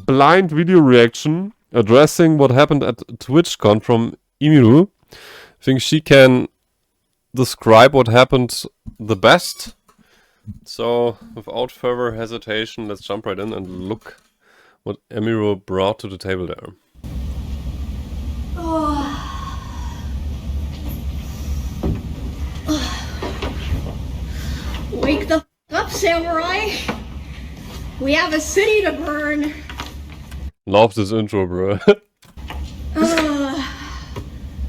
blind video reaction addressing what happened at TwitchCon from Emiru. I think she can describe what happened the best. So, without further hesitation, let's jump right in and look what Emiru brought to the table there. Wake the f up, samurai! We have a city to burn! Love this intro, bro.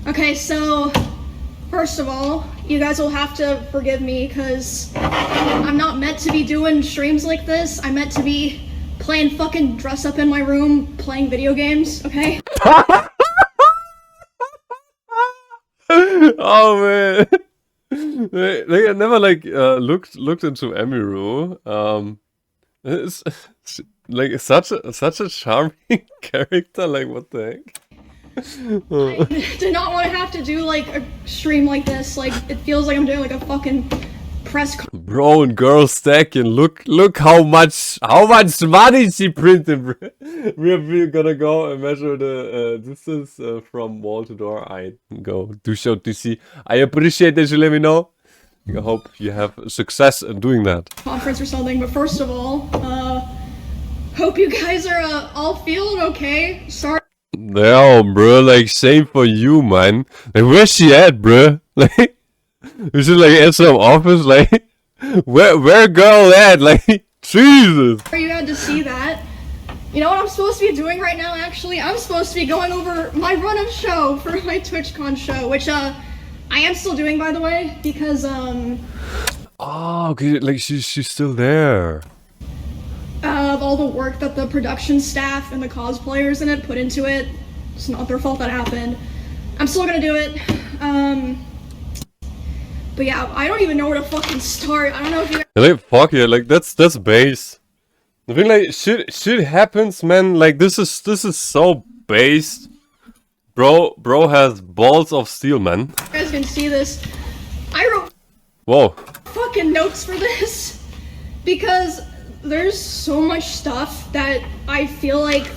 Okay, so first of all, you guys will have to forgive me because I'm not meant to be doing streams like this. I'm meant to be playing fucking dress up in my room, playing video games, okay? Oh man. Like I never looked into Emiru. It's like such a charming character. Like what the heck? I did not want to have to do like a stream like this. Like it feels like I'm doing like a fucking press. Bro and girl stacking. Look how much money she printed. We're gonna go and measure the distance from wall to door. I go do show DC. I appreciate that you let me know. I hope you have success in doing that. Conference or something. But first of all, hope you guys are all feeling okay. Sorry. Yeah, bro. Like same for you, man. Like where's she at, bro? Like. Is it like at some office? Like, where girl at? Like, Jesus! You had to see that. You know what I'm supposed to be doing right now, actually? I'm supposed to be going over my run-up show for my TwitchCon show, which, I am still doing, by the way, because, Oh, okay, like, she's still there. Of all the work that the production staff and the cosplayers in it put into it. It's not their fault that happened. I'm still gonna do it. But yeah, I don't even know where to fucking start. I don't know if you. Like fuck yeah, like that's base. I think like shit happens, man. Like this is so based. Bro has balls of steel, man. You guys can see this. I wrote. Whoa. Fucking notes for this because there's so much stuff that I feel like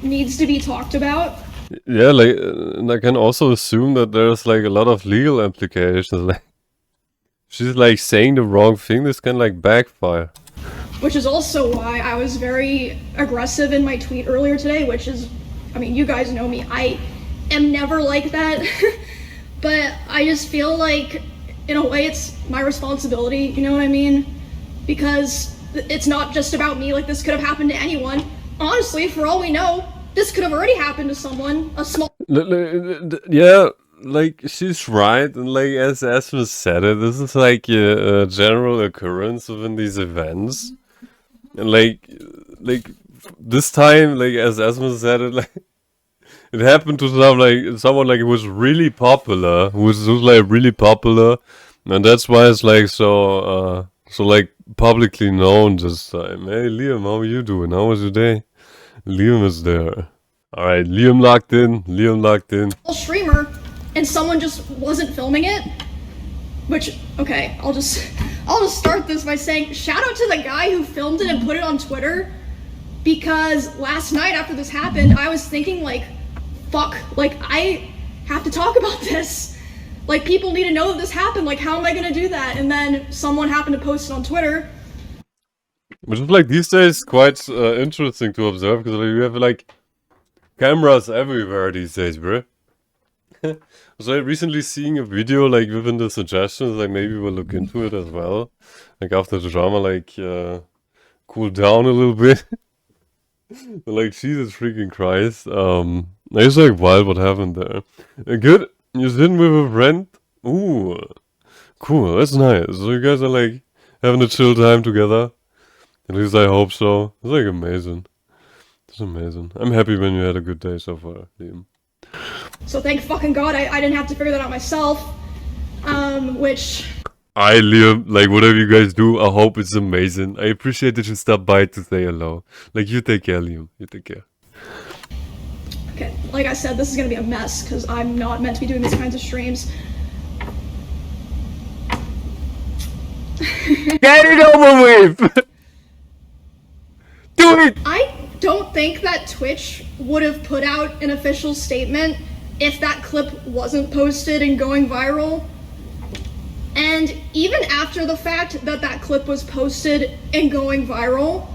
needs to be talked about. Yeah, like and I can also assume that there's like a lot of legal implications. Like. She's like saying the wrong thing, this can like backfire. Which is also why I was very aggressive in my tweet earlier today, which is, I mean, you guys know me, I am never like that. But I just feel like, in a way, it's my responsibility, you know what I mean? Because it's not just about me, like this could have happened to anyone. Honestly, for all we know, this could have already happened to someone, a small... Yeah. Like, she's right, and like, as Asmus said it, this is like a general occurrence within these events. And like, this time, like, as Asmus said it, like, it happened to someone like, who was really popular, who was like, really popular, and that's why it's like, so like, publicly known this time. Hey, Liam, how are you doing? How was your day? Liam is there. Alright, Liam locked in, streamer. And someone just wasn't filming it, which, okay, I'll just start this by saying shout out to the guy who filmed it and put it on Twitter, because last night after this happened, I was thinking like, fuck, like I have to talk about this. Like people need to know that this happened, like how am I gonna do that? And then someone happened to post it on Twitter. Which is like these days quite interesting to observe, because like, you have like cameras everywhere these days, bro. So I recently seeing a video like within the suggestions, like maybe we'll look into it as well. Like after the drama like cool down a little bit. But, like Jesus freaking Christ. It's like wild what happened there. Good. You're sitting with a friend. Ooh. Cool, that's nice. So you guys are like having a chill time together. At least I hope so. It's like amazing. It's amazing. I'm happy when you had a good day so far, Liam. So thank fucking God I didn't have to figure that out myself, which... Liam, like whatever you guys do, I hope it's amazing. I appreciate that you stopped by to say hello. Like you take care, Liam. You take care. Okay, like I said, this is gonna be a mess, because I'm not meant to be doing these kinds of streams. Get it over with! Do it! I don't think that Twitch would have put out an official statement if that clip wasn't posted and going viral. And even after the fact that that clip was posted and going viral,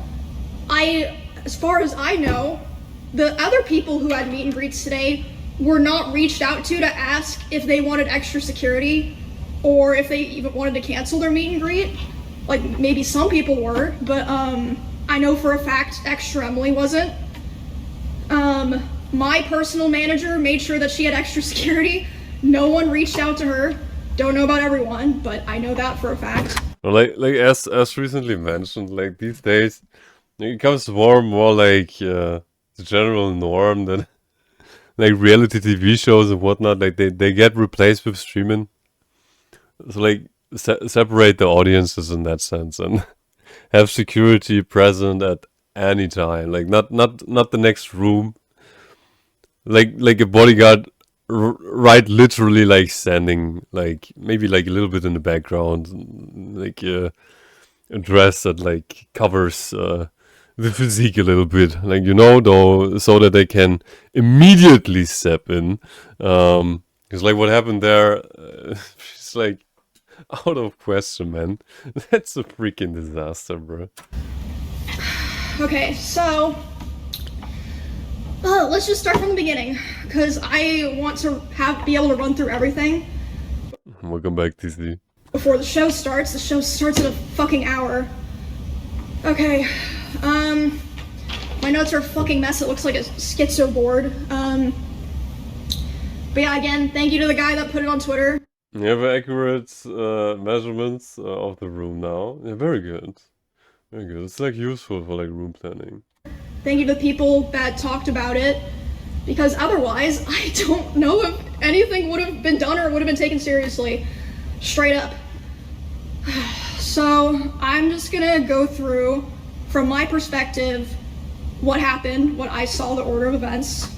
as far as I know, the other people who had meet and greets today were not reached out to ask if they wanted extra security or if they even wanted to cancel their meet and greet. Like, maybe some people were, but I know for a fact Extra Emily wasn't. My personal manager made sure that she had extra security. No one reached out to her. Don't know about everyone, but I know that for a fact. Well, like as recently mentioned, like these days, it becomes more like the general norm that like reality TV shows and whatnot, like they get replaced with streaming. So like separate the audiences in that sense and have security present at any time. Like not the next room. Like a bodyguard, right? Literally, like standing, like maybe like a little bit in the background, like a dress that like covers the physique a little bit, like though, so that they can immediately step in. Because like what happened there, it's like out of question, man. That's a freaking disaster, bro. Okay, so let's just start from the beginning, because I want to be able to run through everything. Welcome back, TC. Before the show starts. The show starts in a fucking hour. Okay, my notes are a fucking mess. It looks like a schizo board. But yeah, again, thank you to the guy that put it on Twitter. You have accurate measurements of the room now. Yeah, very good. Very good. It's like useful for like room planning. Thank you to the people that talked about it, because otherwise I don't know if anything would have been done or would have been taken seriously. Straight up. So I'm just gonna go through, from my perspective, what happened, what I saw, the order of events.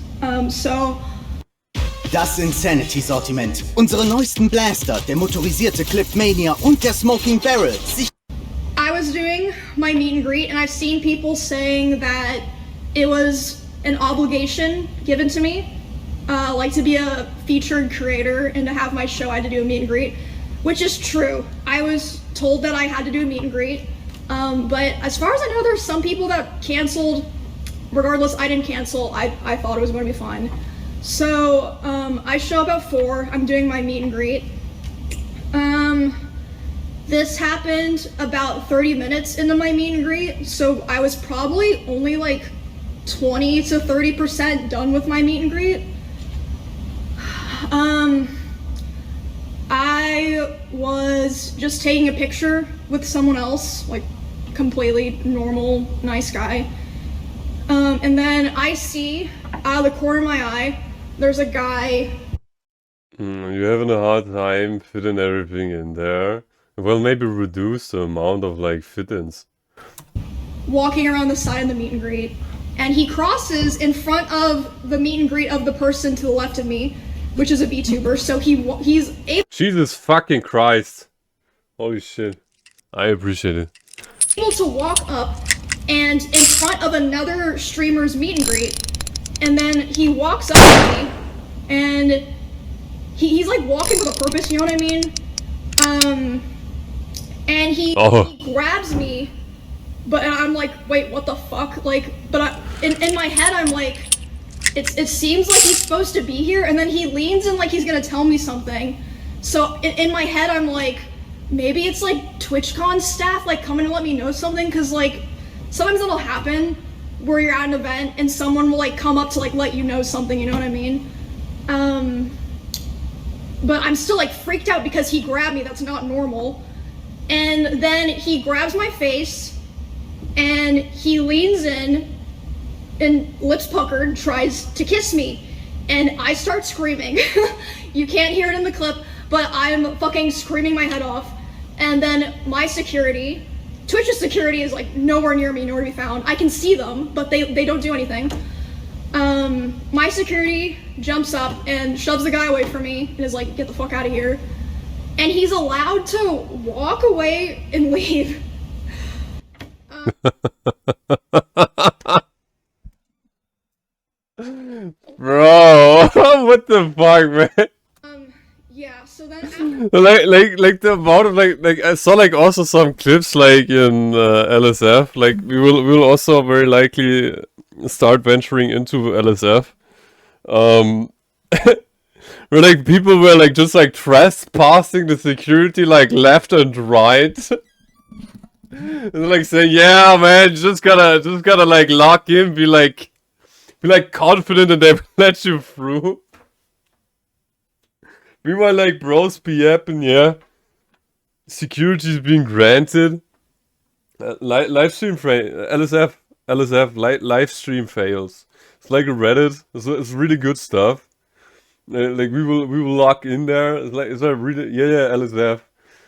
Das Insanity-Sortiment. Unsere neuesten Blaster, der motorisierte Clip Mania und der Smoking Barrel. I was doing my meet and greet, and I've seen people saying that it was an obligation given to me, like to be a featured creator and to have my show, I had to do a meet and greet, which is true. I was told that I had to do a meet and greet, but as far as I know, there's some people that canceled. Regardless, I didn't cancel. I thought it was going to be fine. So I show up at 4. I'm doing my meet and greet. This happened about 30 minutes into my meet and greet, so I was probably only like 20 to 30% done with my meet and greet. I was just taking a picture with someone else, like completely normal, nice guy. And then I see out of the corner of my eye, there's a guy. You're having a hard time fitting everything in there. Well, maybe reduce the amount of like fit-ins. Walking around the side of the meet and greet, and he crosses in front of the meet and greet of the person to the left of me, which is a VTuber. So he's able. Jesus fucking Christ! Holy shit! I appreciate it. Able to walk up and in front of another streamer's meet and greet, and then he walks up to me, and he's like walking with a purpose. You know what I mean? And he grabs me, but I'm like, wait, what the fuck? Like, but in my head, I'm like, it seems like he's supposed to be here, and then he leans in like he's gonna tell me something. So in my head, I'm like, maybe it's like TwitchCon staff like coming to let me know something, because like sometimes it'll happen where you're at an event and someone will like come up to like let you know something. You know what I mean? But I'm still like freaked out because he grabbed me. That's not normal. And then he grabs my face and he leans in and lips puckered tries to kiss me, and I start screaming. You can't hear it in the clip, but I'm fucking screaming my head off. And then my security, Twitch's security, is like nowhere near me, nowhere to be found. I can see them, but they don't do anything. My security jumps up and shoves the guy away from me and is like, get the fuck out of here. And he's allowed to walk away and leave. Bro, what the fuck, man? Yeah, so then after Like the amount of like I saw like also some clips like in LSF. Like we will also very likely start venturing into LSF. Um, where like people were like just like trespassing the security like left and right. And like saying, yeah, man, just gotta like lock in, be like confident, and they will let you through. Meanwhile, like bros be yapping, yeah. Security is being granted. Live stream LSF live stream fails. It's like a Reddit. It's really good stuff. Like we will lock in there. It's like really yeah LSF.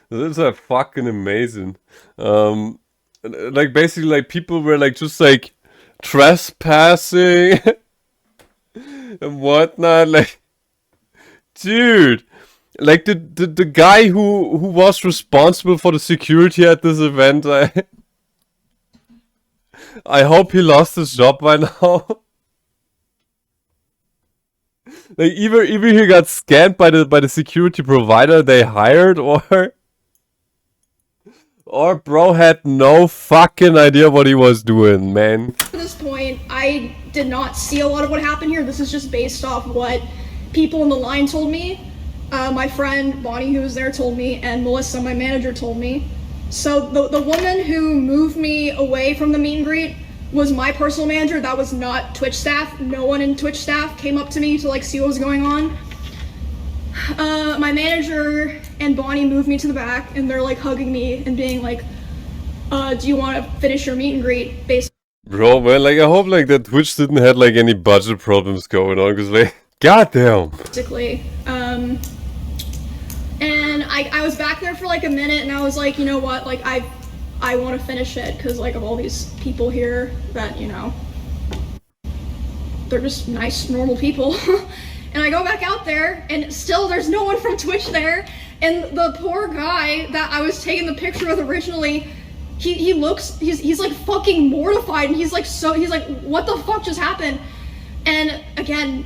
It's like fucking amazing. Like basically like people were like just like trespassing and whatnot. Like, dude, like the guy who was responsible for the security at this event, I hope he lost his job by now. Like either he got scammed by the security provider they hired, or bro had no fucking idea what he was doing, man. At this point, I did not see a lot of what happened here. This is just based off what people in the line told me. My friend Bonnie, who was there, told me, and Melissa, my manager, told me. So the woman who moved me away from the meet and greet was my personal manager. That was not Twitch staff. No one in Twitch staff came up to me to like see what was going on. My manager and Bonnie moved me to the back, and they're like hugging me and being like, do you want to finish your meet and greet? Bro, man, like I hope like that Twitch didn't have like any budget problems going on, cause like, goddamn. Basically, and I was back there for like a minute, and I was like, you know what, like I want to finish it because like of all these people here that, you know, they're just nice, normal people. And I go back out there, and still there's no one from Twitch there. And the poor guy that I was taking the picture with originally, he's like fucking mortified, and he's like, what the fuck just happened? And again,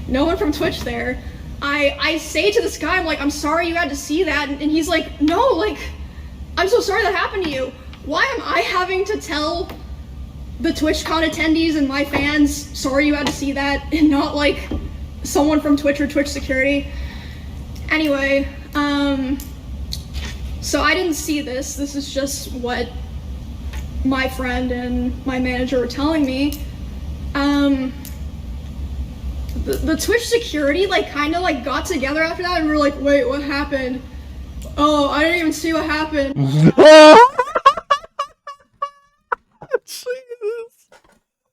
no one from Twitch there. I say to this guy, I'm like, I'm sorry you had to see that, and he's like, no, like, I'm so sorry that happened to you. Why am I having to tell the TwitchCon attendees and my fans, sorry you had to see that, and not like someone from Twitch or Twitch security? Anyway, so I didn't see this. This is just what my friend and my manager were telling me. The Twitch security like kind of like got together after that, and we were like, wait, what happened? Oh, I didn't even see what happened. Jesus.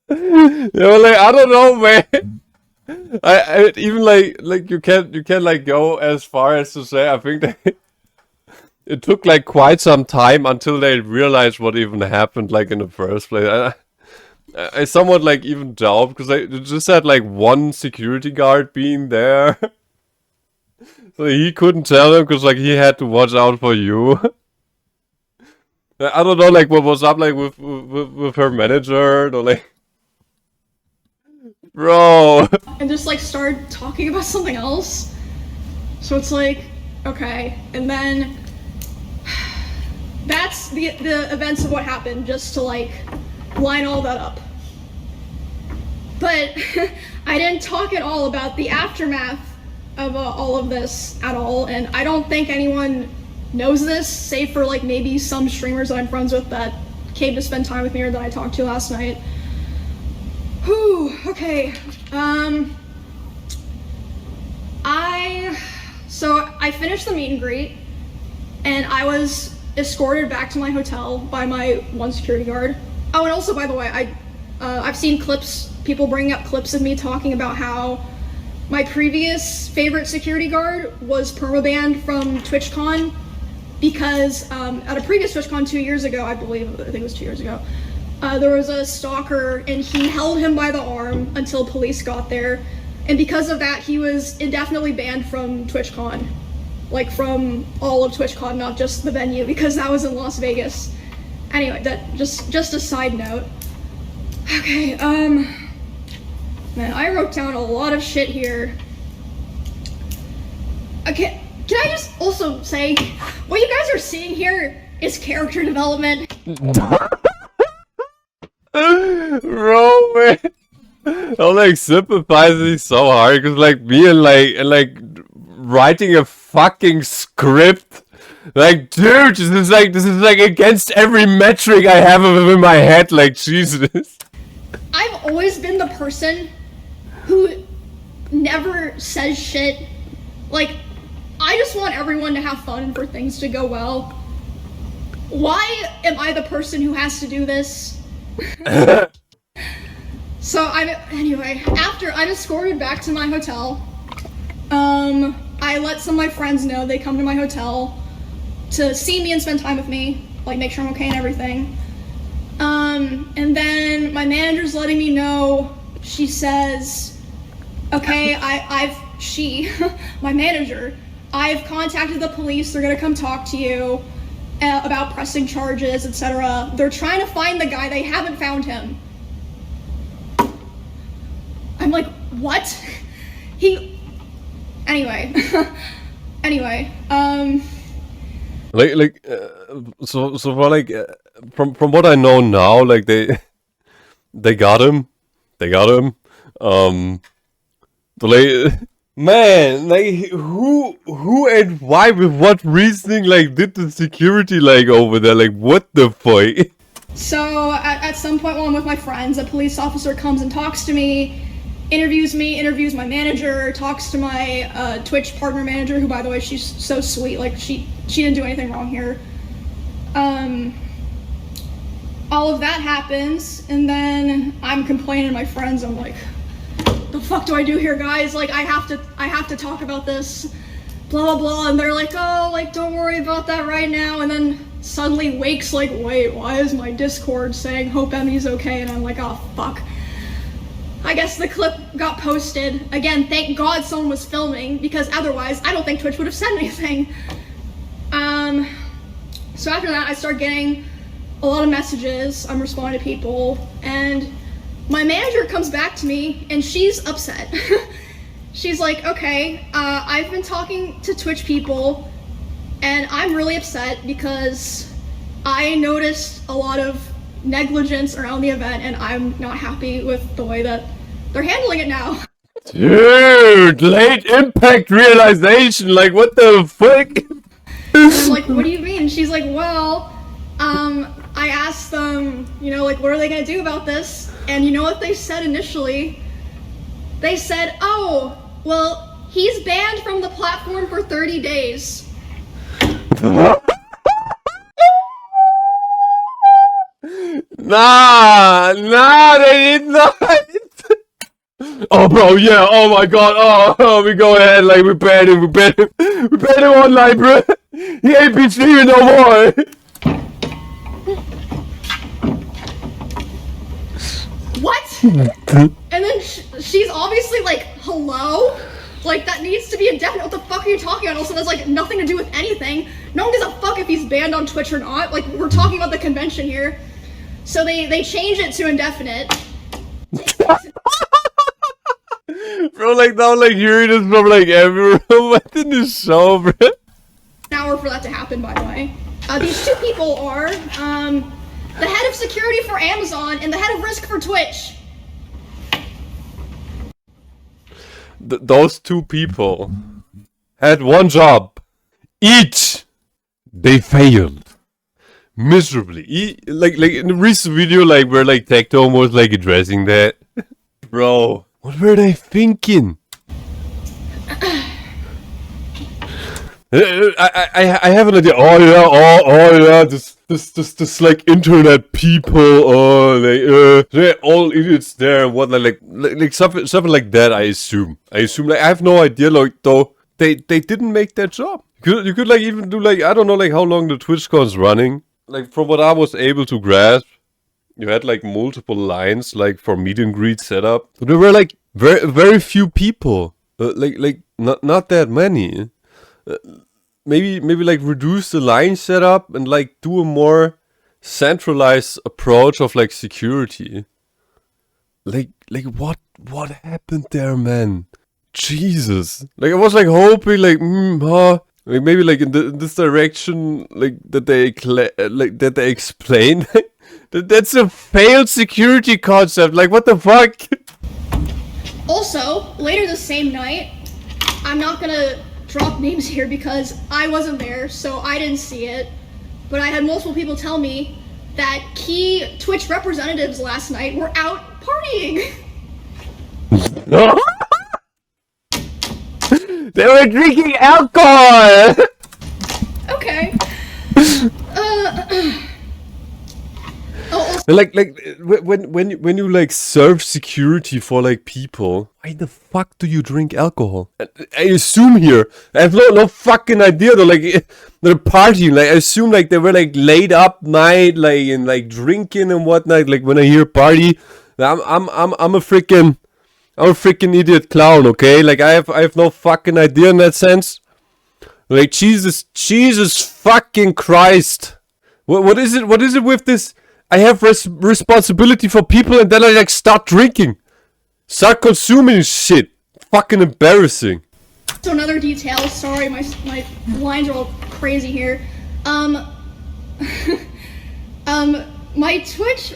Yeah, like I don't know, man. I even like you can't like go as far as to say I think that it took like quite some time until they realized what even happened like in the first place. I somewhat like even doubt, because they just had like one security guard being there. So he couldn't tell him because like he had to watch out for you. I don't know like what was up like with her manager or like, bro. And just like started talking about something else. So it's like, okay, and then that's the events of what happened, just to like line all that up. But I didn't talk at all about the aftermath of all of this at all, and I don't think anyone knows this, save for like maybe some streamers that I'm friends with that came to spend time with me or that I talked to last night. Whew, okay. So I finished the meet and greet, and I was escorted back to my hotel by my one security guard. Oh, and also, by the way, I've seen clips, people bringing up clips of me talking about how my previous favorite security guard was permabanned from TwitchCon because at a previous TwitchCon 2 years ago, I think it was 2 years ago, there was a stalker and he held him by the arm until police got there. And because of that, he was indefinitely banned from TwitchCon. Like from all of TwitchCon, not just the venue, because that was in Las Vegas. Anyway, that just a side note. Okay, Man, I wrote down a lot of shit here. Okay, can I just also say, what you guys are seeing here is character development. Bro, man. I'm like sympathizing so hard because like me and like writing a fucking script. Like, dude, this is like against every metric I have in my head. Like, Jesus. I've always been the person who never says shit. Like, I just want everyone to have fun and for things to go well. Why am I the person who has to do this? So anyway, after I'm escorted back to my hotel, I let some of my friends know they come to my hotel to see me and spend time with me, like make sure I'm okay and everything. And then my manager's letting me know, she says, okay, my manager, I've contacted the police, they're gonna come talk to you about pressing charges, etc. They're trying to find the guy, they haven't found him. I'm like, what? Anyway, so for like from what I know now, like they got him, but like, man, like who and why with what reasoning like did the security like over there, like what the fuck? So at some point while I'm with my friends, a police officer comes and talks to me, interviews my manager, talks to my Twitch partner manager, who by the way, she's so sweet, like she didn't do anything wrong here. All of that happens, and then I'm complaining to my friends, I'm like, the fuck do I do here, guys? Like, I have to talk about this, blah blah blah, and they're like, oh, like don't worry about that right now, and then suddenly Wake's like, wait, why is my Discord saying hope Emmy's okay? And I'm like, oh fuck. I guess the clip got posted. Again, thank God someone was filming, because otherwise I don't think Twitch would have said anything. So after that I start getting a lot of messages, I'm responding to people, and my manager comes back to me and she's upset. She's like, okay, I've been talking to Twitch people and I'm really upset because I noticed a lot of negligence around the event and I'm not happy with the way that they're handling it now. Dude, late impact realization, like what the fuck? I'm like, what do you mean? She's like, well, I asked them, you know, like, what are they gonna do about this? And you know what they said initially? They said, oh, well, he's banned from the platform for 30 days. Nah, they did not. Oh, bro, yeah, oh my god, oh, we go ahead, like, we banned him online, bro. He ain't been streaming no more. What? And then she's obviously like, hello? Like, that needs to be indefinite. What the fuck are you talking about? Also, that's like nothing to do with anything. No one gives a fuck if he's banned on Twitch or not. Like, we're talking about the convention here. So they change it to indefinite. Bro, like, now, like, hearing this from, like, everyone within the show, bro. An hour for that to happen, by the way. These two people are, the head of security for Amazon and the head of risk for Twitch. Those two people had one job. Each, they failed. Miserably. Like in the recent video, like, where, like, Tectone was, like, addressing that. Bro, what were they thinking? I have an idea. Oh yeah, this like internet people. They're all idiots there and whatnot. Like something like that. I assume. Like, I have no idea. Like, though they didn't make that job. You could like even do like, I don't know, like how long the TwitchCon's running. Like, from what I was able to grasp, you had like multiple lines like for meet and greet setup. But there were like very few people. Like not that many. Maybe like reduce the line setup and like do a more centralized approach of like security. like what happened there, man? Jesus. Like I was like hoping like like maybe like in this direction, like that they explain that's a failed security concept. Like what the fuck? Also, later the same night, I'm not gonna drop names here because I wasn't there, so I didn't see it. But I had multiple people tell me that key Twitch representatives last night were out partying. They were drinking alcohol. Okay. Like when you like serve security for like people, why the fuck do you drink alcohol? I assume here, I have no fucking idea though. Like they're partying. Like I assume like they were like laid up night, like and like drinking and whatnot. Like when I hear party, I'm a freaking idiot clown. Okay, like I have no fucking idea in that sense. Like Jesus fucking Christ. What is it with this? I have responsibility for people and then I like start drinking. Start consuming shit. Fucking embarrassing. So another detail, sorry, my lines are all crazy here. My Twitch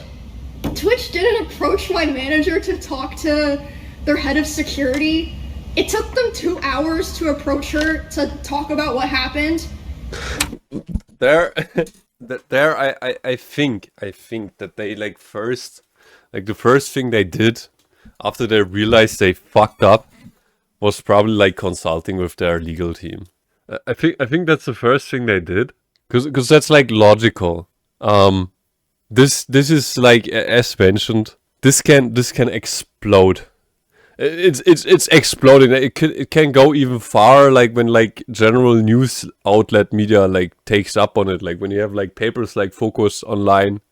didn't approach my manager to talk to their head of security. It took them 2 hours to approach her to talk about what happened. I think that they like the first thing they did after they realized they fucked up was probably like consulting with their legal team. I think that's the first thing they did because that's like logical. This is like as mentioned, this can explode. It's exploding. It can go even far. Like when like general news outlet media like takes up on it. Like when you have like papers like Focus Online,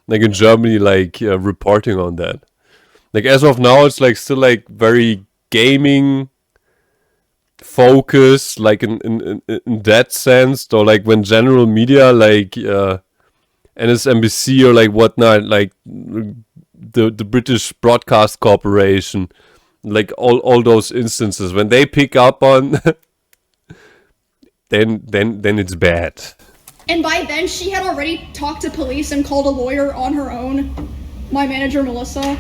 like in Germany, like reporting on that. Like as of now, it's like still like very gaming focused. Like in that sense, though. Like when general media like NSNBC or like whatnot, like the British Broadcast Corporation. Like all those instances when they pick up on then it's bad. And by then she had already talked to police and called a lawyer on her own, my manager Melissa.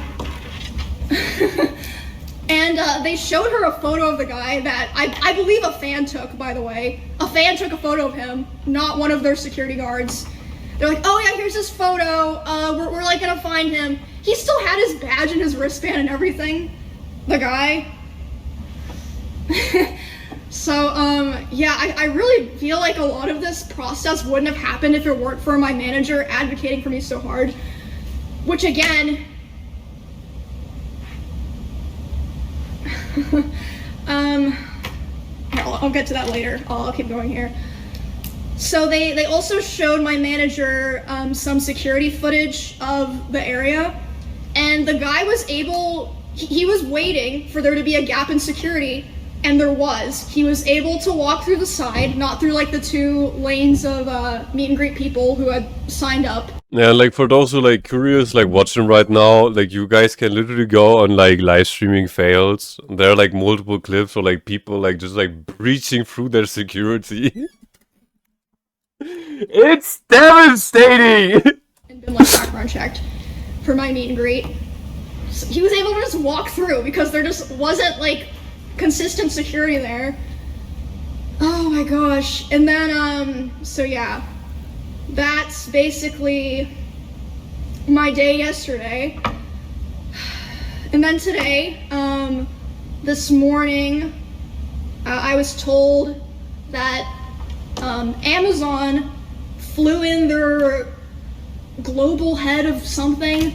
And they showed her a photo of the guy that I believe a fan took, by the way. A fan took a photo of him, not one of their security guards. They're like, oh yeah, here's his photo, we're like gonna find him. He still had his badge and his wristband and everything. The guy. So, yeah, I really feel like a lot of this process wouldn't have happened if it weren't for my manager advocating for me so hard. Which again, I'll get to that later. I'll keep going here. So they also showed my manager some security footage of the area, and the guy was able. He was waiting for there to be a gap in security, and there was. He was able to walk through the side, not through like the 2 lanes of meet and greet people who had signed up. Yeah, like for those who like curious, like watching right now, like you guys can literally go on like live streaming fails. There are like multiple clips or like people like just like breaching through their security. It's devastating! And been like background checked for my meet and greet. So he was able to just walk through because there just wasn't like consistent security there. Oh my gosh. And then so yeah, that's basically my day yesterday. And then today, this morning, I was told that Amazon flew in their global head of something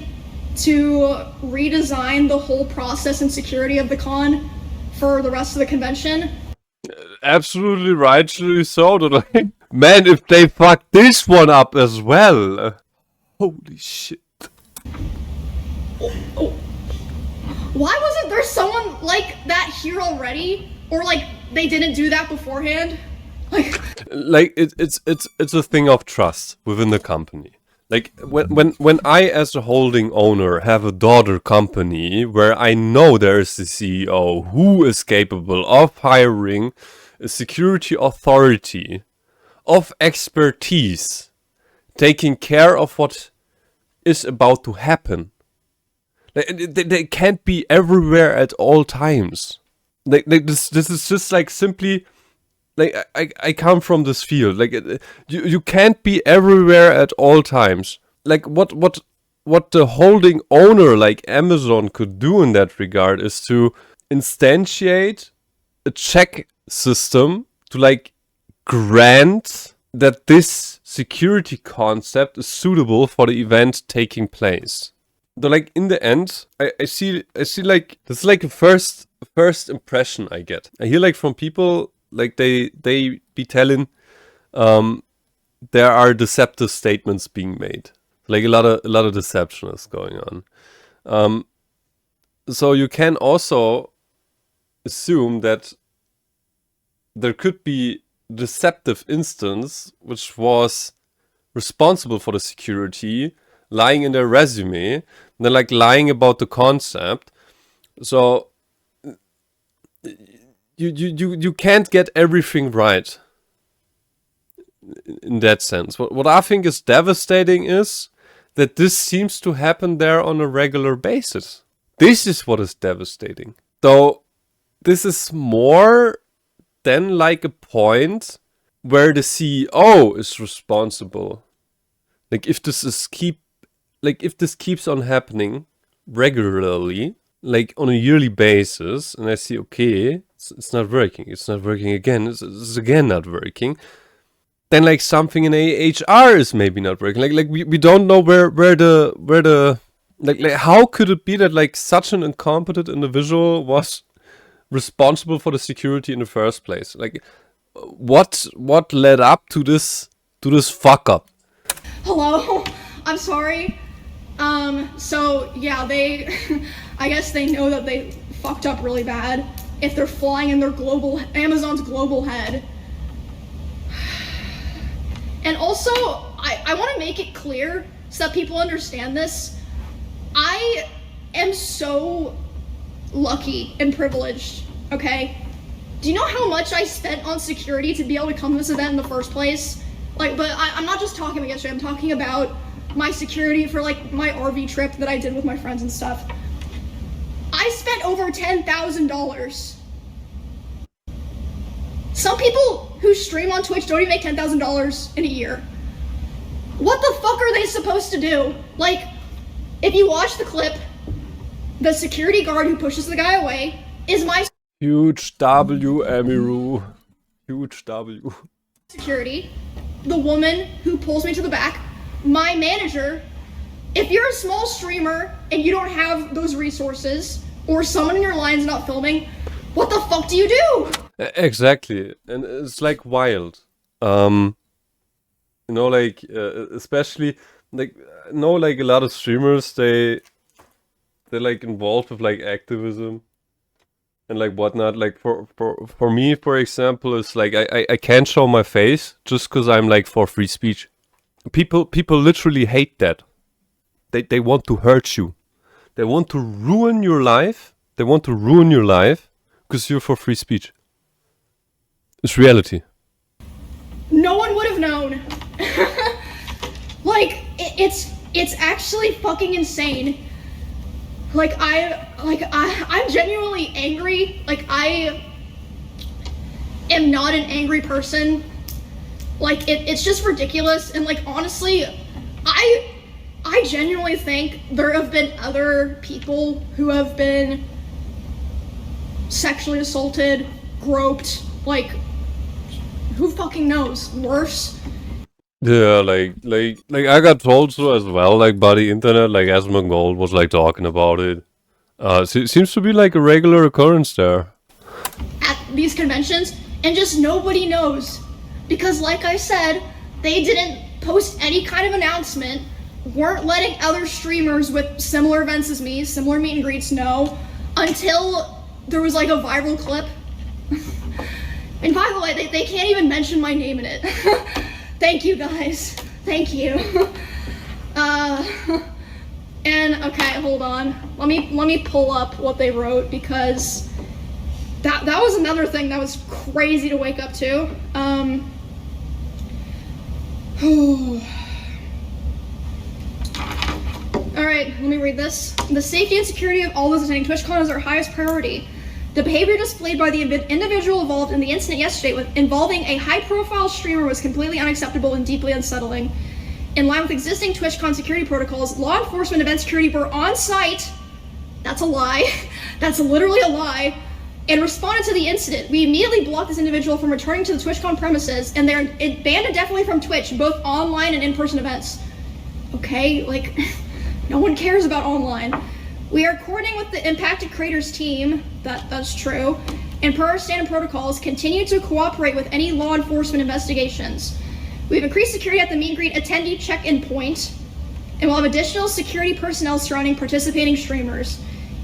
to redesign the whole process and security of the con for the rest of the convention. Absolutely rightfully so. Like, man, if they fuck this one up as well. Holy shit. Oh. Why wasn't there someone like that here already? Or like they didn't do that beforehand? Like it's a thing of trust within the company. Like when I as a holding owner have a daughter company where I know there is a CEO who is capable of hiring a security authority of expertise, taking care of what is about to happen. They can't be everywhere at all times. This is just like simply like I come from this field. Like you can't be everywhere at all times. Like what the holding owner like Amazon could do in that regard is to instantiate a check system to like grant that this security concept is suitable for the event taking place. Though, like in the end, I see like this is like a first impression I get. I hear like from people like they be telling there are deceptive statements being made. Like a lot of deception is going on. So you can also assume that there could be deceptive instance which was responsible for the security lying in their resume, and then like lying about the concept. So you can't get everything right in that sense. What I think is devastating is that this seems to happen there on a regular basis. This is what is devastating. Though this is more than like a point where the CEO is responsible. Like if this keeps on happening regularly, like on a yearly basis, and I see, okay, it's not working. It's not working again. It's again not working. Then like something in HR is maybe not working. Like we don't know where the like how could it be that like such an incompetent individual was responsible for the security in the first place? Like what led up to this fuck up? Hello, I'm sorry. So yeah, I guess they know that they fucked up really bad if they're flying in their Amazon's global head. And also, I want to make it clear so that people understand this. I am so lucky and privileged, okay? Do you know how much I spent on security to be able to come to this event in the first place? Like, but I'm not just talking about yesterday, I'm talking about my security for like my RV trip that I did with my friends and stuff. I spent over $10,000. Some people who stream on Twitch don't even make $10,000 in a year. What the fuck are they supposed to do? Like, if you watch the clip, the security guard who pushes the guy away is my Huge W, Emiru. Huge W. security. The woman who pulls me to the back, my manager. If you're a small streamer and you don't have those resources, or someone in your line's not filming, what the fuck do you do? Exactly, and it's like wild. You know, like especially like like a lot of streamers they're like involved with like activism and like whatnot. Like for me, for example, it's like I can't show my face just because I'm like for free speech. People literally hate that. They want to hurt you. They want to ruin your life. They want to ruin your life because you're for free speech. It's reality. No one would have known. Like, it's actually fucking insane. Like, I'm genuinely angry. Like, I am not an angry person. Like, it's just ridiculous. And like, honestly, I genuinely think there have been other people who have been sexually assaulted, groped, like, who fucking knows? Worse. Yeah, like I got told so as well, like by the internet, like Asmongold was like talking about it. It seems to be like a regular occurrence there. At these conventions, and just nobody knows. Because like I said, they didn't post any kind of announcement, weren't letting other streamers with similar events as me, similar meet and greets know, until there was like a viral clip. And by the way, they can't even mention my name in it. Thank you guys. Thank you. And okay, hold on. Let me pull up what they wrote, because that was another thing that was crazy to wake up to. Alright, let me read this. The safety and security of all those attending TwitchCon is our highest priority. The behavior displayed by the individual involved in the incident yesterday involving a high-profile streamer was completely unacceptable and deeply unsettling. In line with existing TwitchCon security protocols, law enforcement event security were on site. That's a lie. That's literally a lie. And responded to the incident. We immediately blocked this individual from returning to the TwitchCon premises, and they're banned indefinitely from Twitch, both online and in-person events. Okay, like, no one cares about online. We are coordinating with the impacted creators team, that's true, and per our standard protocols, continue to cooperate with any law enforcement investigations. We've increased security at the meet and greet attendee check-in point, and we'll have additional security personnel surrounding participating streamers.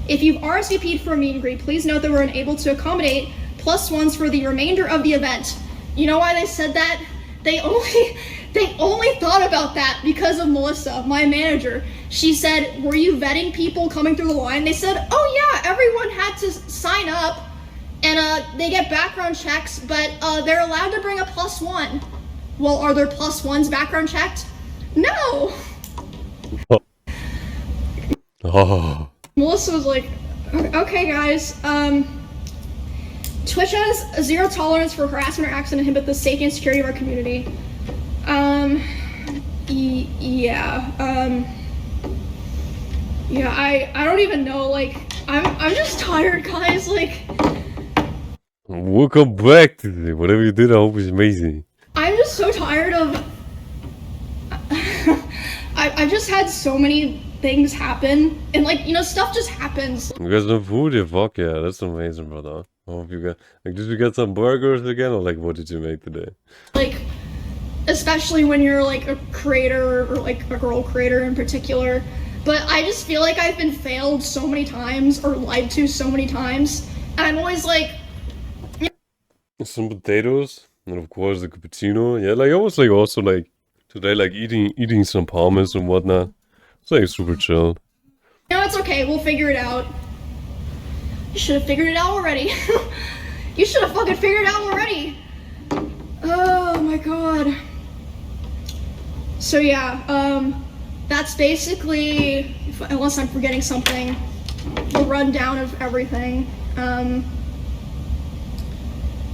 If you've RSVP'd for a meet and greet, please note that we're unable to accommodate +1s for the remainder of the event. You know why they said that? They only thought about that because of Melissa, my manager. She said, were you vetting people coming through the line? They said, oh yeah, everyone had to sign up, and they get background checks, but they're allowed to bring a +1. Well, are there +1s background checked? No! Oh. Melissa was like, okay guys, Twitch has a zero tolerance for harassment or acts that inhibit the safety and security of our community. I don't even know, like, I'm just tired, guys, like. Welcome back today. Whatever you did, I hope it's amazing. I'm just so tired of. I've just had so many things happen, and like, you know, stuff just happens. You got some food here? Fuck yeah, that's amazing, brother. I hope you got, like, did you get some burgers again, or like, what did you make today? Like, especially when you're like a creator, or like a girl creator in particular. But I just feel like I've been failed so many times, or lied to so many times, and I'm always like. Some potatoes, and of course the cappuccino. Yeah, like I was like also like today, like eating some pommes and whatnot. It's like super chill. No, it's okay. We'll figure it out. You should have figured it out already. You should have fucking figured it out already. Oh my god. So yeah, that's basically, unless I'm forgetting something, the rundown of everything.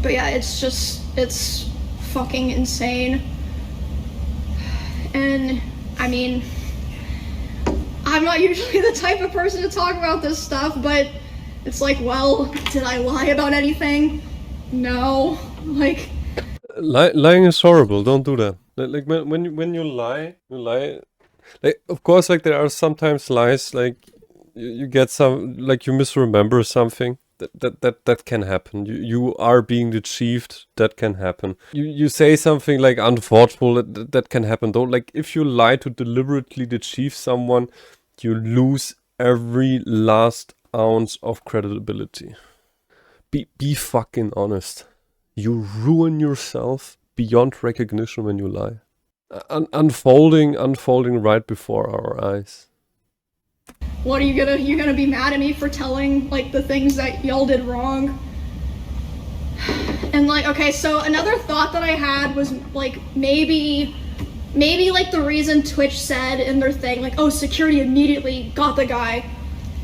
But yeah, it's fucking insane. And I mean, I'm not usually the type of person to talk about this stuff, but it's like, well, did I lie about anything? No. Like, lying is horrible. Don't do that. Like when you lie. Like, of course, like there are sometimes lies, like you get some, like you misremember something. That can happen. You are being deceived. That can happen. You say something like unthoughtful. That can happen. Though, like if you lie to deliberately deceive someone, you lose every last ounce of credibility. Be fucking honest. You ruin yourself beyond recognition when you lie. Unfolding right before our eyes. What are you're gonna be mad at me for telling like the things that y'all did wrong? And like, okay, so another thought that I had was like maybe like the reason Twitch said in their thing, like, oh, security immediately got the guy.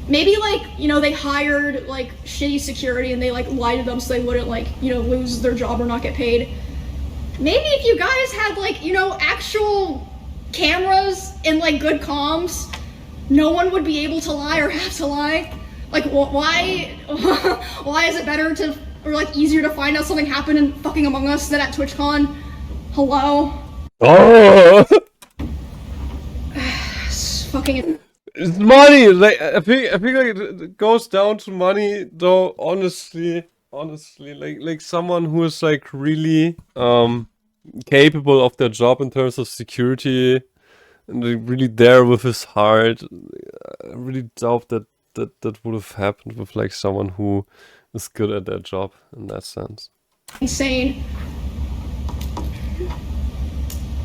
Maybe like, you know, they hired like shitty security and they like lied to them so they wouldn't like, you know, lose their job or not get paid. Maybe if you guys had like, you know, actual cameras and like good comms, no one would be able to lie or have to lie. Like, why is it better to, or like easier to find out something happened in fucking Among Us than at TwitchCon? Hello? Oh! It's fucking. It's money. Like I think like it goes down to money. Though honestly, like someone who is like really capable of their job in terms of security. And really there with his heart, I really doubt that would have happened with like someone who is good at their job in that sense. Insane.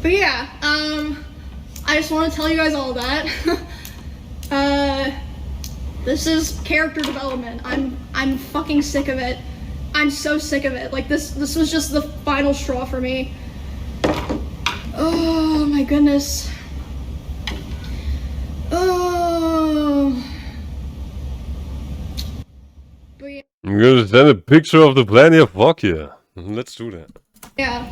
But yeah, I just want to tell you guys all that. This is character development. I'm fucking sick of it. I'm so sick of it. Like this was just the final straw for me. Oh my goodness. Oh. But yeah. I'm gonna send a picture of the planet of Walk here. Let's do that. Yeah,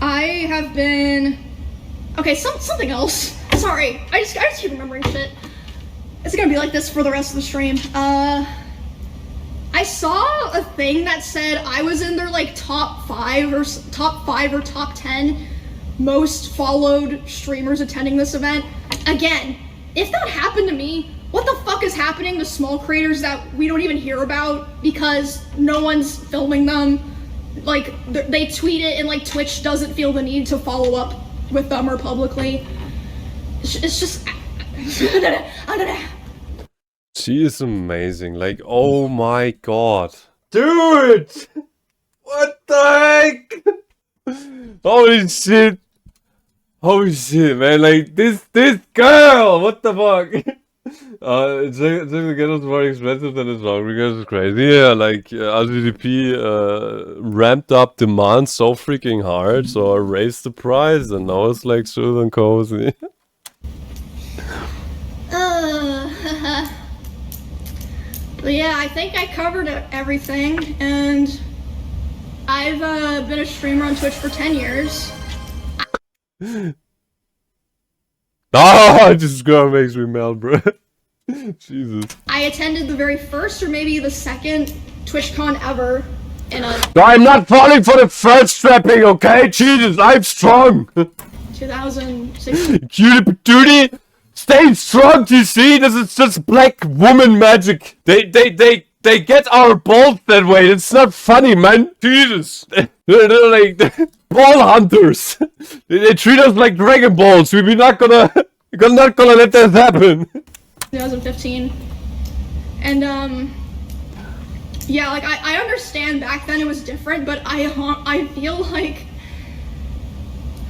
I have been... Okay, something else. Sorry, I just keep remembering shit. It's gonna be like this for the rest of the stream. I saw a thing that said I was in their like top 5 or top 10 most followed streamers attending this event. Again, if that happened to me, what the fuck is happening to small creators that we don't even hear about because no one's filming them? Like, they tweet it and like Twitch doesn't feel the need to follow up with them or publicly. It's just... She is amazing. Like, oh my god. Dude! What the heck? Holy shit. Holy shit, man. Like, this girl! What the fuck? Check again was more expensive than his long because it's crazy. Yeah, like, RGDP ramped up demand so freaking hard, so I raised the price, and now it's like smooth and cozy. But yeah, I think I covered everything, and I've been a streamer on Twitch for 10 years. Ah, this girl makes me melt, bro. Jesus. I attended the very first or maybe the second TwitchCon ever in a... I'm not falling for the first strapping, okay? Jesus, I'm strong. 2016. Cutie patootie, stay strong, you see? This is just black woman magic. They get our balls that way. It's not funny, man. Jesus. They're like ball hunters. They treat us like Dragon Balls. We're not gonna let that happen. 2015. And yeah, like I understand back then it was different, but I feel like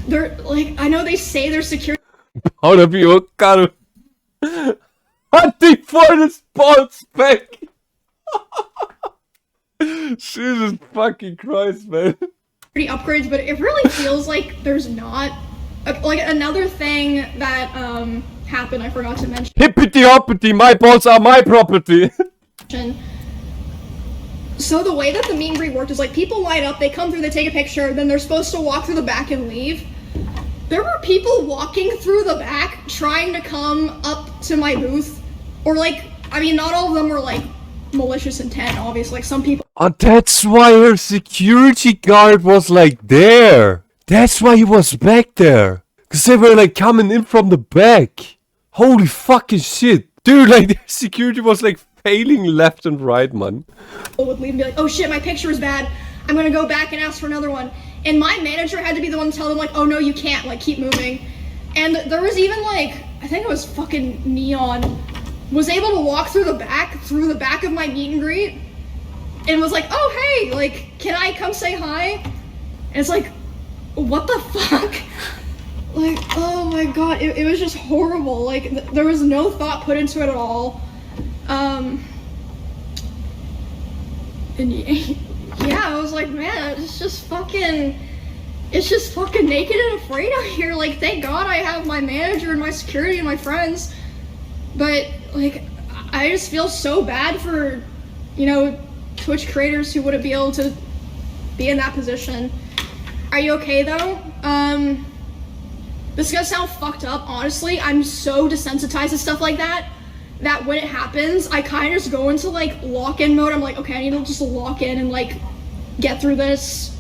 they're like, I know they say they're security. How to be hunting for the sports back. Jesus fucking Christ, man. Upgrades, but it really feels like there's not. Like another thing that happened, I forgot to mention. Hippity hoppity, my balls are my property. So the way that the meet and greet worked is like people line up, they come through, they take a picture, then they're supposed to walk through the back and leave. There were people walking through the back trying to come up to my booth, or like, I mean, not all of them were like malicious intent, obviously, like some people. That's why her security guard was like there. That's why he was back there. Cause they were like coming in from the back. Holy fucking shit. Dude, like their security was like failing left and right, man. Would leave and be like, oh shit, my picture is bad. I'm gonna go back and ask for another one. And my manager had to be the one to tell them like, oh no, you can't, like keep moving. And there was even like, I think it was fucking Neon, was able to walk through the back of my meet and greet and was like, oh hey, like, can I come say hi? And it's like, what the fuck? Like, oh my god, it was just horrible. Like, there was no thought put into it at all. And yeah, I was like, man, it's just fucking naked and afraid out here. Like, thank God I have my manager and my security and my friends. But, like, I just feel so bad for, you know, Twitch creators who wouldn't be able to be in that position. Are you okay, though? This is gonna sound fucked up, honestly. I'm so desensitized to stuff like that when it happens, I kind of just go into, like, lock-in mode. I'm like, okay, I need to just lock in and, like, get through this.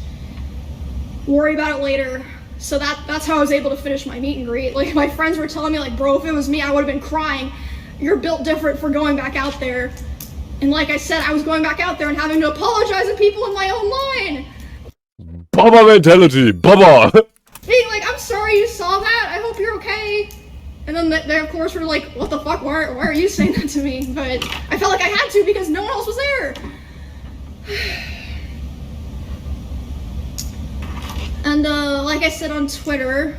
Worry about it later. So that's how I was able to finish my meet and greet. Like, my friends were telling me, like, bro, if it was me, I would have been crying. You're built different for going back out there. And like I said, I was going back out there and having to apologize to people in my own line. Baba mentality, Baba! Being like, I'm sorry you saw that, I hope you're okay. And then they of course were like, what the fuck, why are you saying that to me? But I felt like I had to because no one else was there. And like I said on Twitter,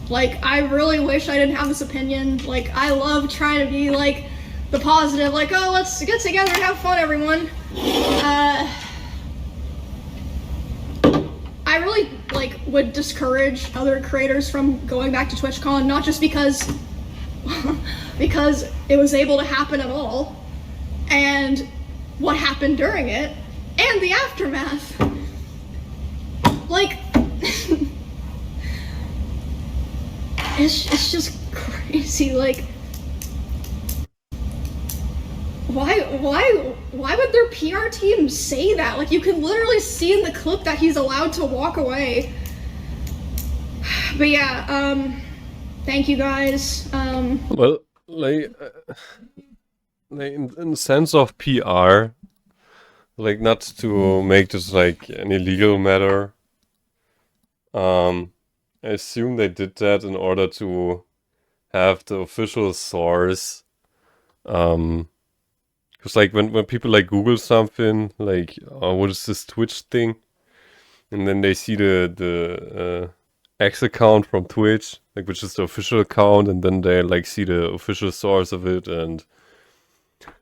Like, I really wish I didn't have this opinion. Like, I love trying to be, like, the positive, like, oh, let's get together and have fun, everyone. I really, like, would discourage other creators from going back to TwitchCon, not just because because it was able to happen at all, and what happened during it, and the aftermath. Like, it's just crazy. Like, why would their PR team say that? Like, you can literally see in the clip that he's allowed to walk away. But yeah, thank you guys. Well, like in the sense of PR, like, not to make this like an illegal matter. I assume they did that in order to have the official source. Because like when people like Google something, like, oh, what is this Twitch thing? And then they see the X account from Twitch, like, which is the official account, and then they like see the official source of it, and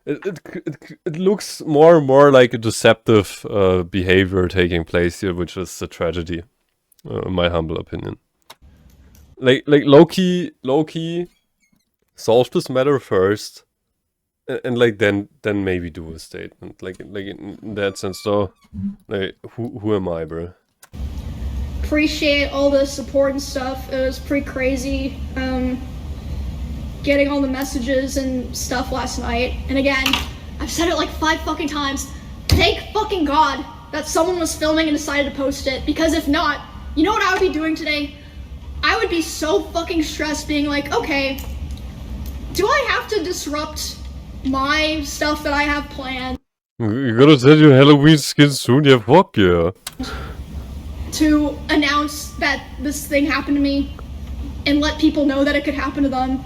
it looks more and more like a deceptive behavior taking place here, which is a tragedy, in my humble opinion. Like low-key, solve this matter first. And like then maybe do a statement, like in that sense. So, like, who am I, bro? Appreciate all the support and stuff. It was pretty crazy, getting all the messages and stuff last night. And again, I've said it like 5 fucking times. Thank fucking God that someone was filming and decided to post it. Because if not, you know what I would be doing today? I would be so fucking stressed, being like, okay, do I have to disrupt my stuff that I have planned? You're gonna sell your Halloween skin soon? Yeah, fuck yeah. To announce that this thing happened to me and let people know that it could happen to them.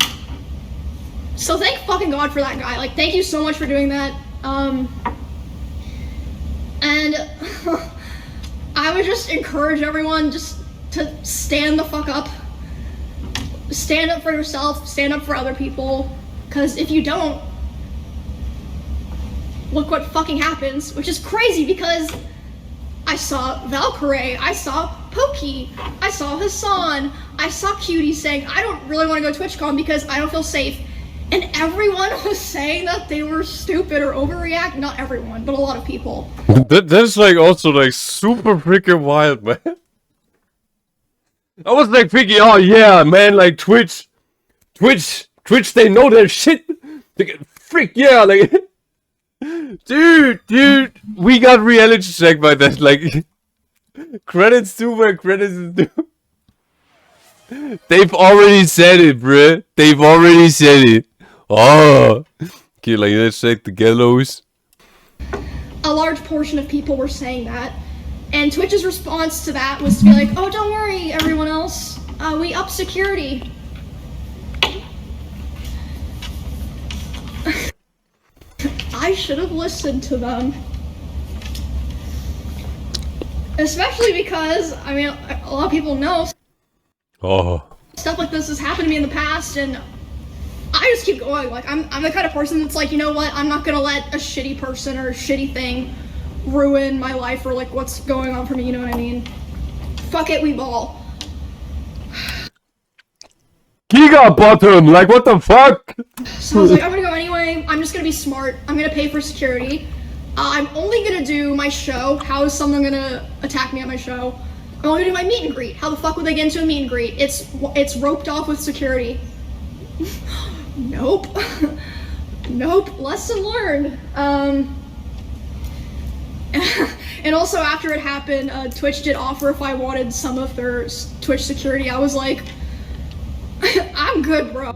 So thank fucking God for that guy. Like, thank you so much for doing that. And I would just encourage everyone just to stand the fuck up. Stand up for yourself, stand up for other people. Because if you don't, look what fucking happens, which is crazy because I saw Valkyrie, I saw Pokey, I saw Hassan, I saw Cutie saying, I don't really want to go to TwitchCon because I don't feel safe. And everyone was saying that they were stupid or overreact. Not everyone, but a lot of people. That's like also like super freaking wild, man. I was like thinking, oh yeah, man, like Twitch, they know their shit. They get, freak yeah, like. Dude, we got reality checked by that, like, credits to where credits is due. They've already said it, bruh. They've already said it. Oh. Okay, like, let's check the gallows. A large portion of people were saying that, and Twitch's response to that was to be like, oh, don't worry, everyone else. We up security. I should have listened to them. Especially because, I mean, a lot of people know stuff like this has happened to me in the past, and I just keep going. Like, I'm the kind of person that's like, you know what, I'm not gonna let a shitty person or a shitty thing ruin my life or like what's going on for me, you know what I mean? Fuck it, we ball. Giga button, like what the fuck? So I was like, I'm gonna go anyway. I'm just gonna be smart. I'm gonna pay for security. I'm only gonna do my show. How is someone gonna attack me at my show? I'm only gonna do my meet and greet. How the fuck would they get into a meet and greet? It's roped off with security. Nope. Nope. Lesson learned. And also after it happened, Twitch did offer if I wanted some of their Twitch security. I was like, I'm good, bro.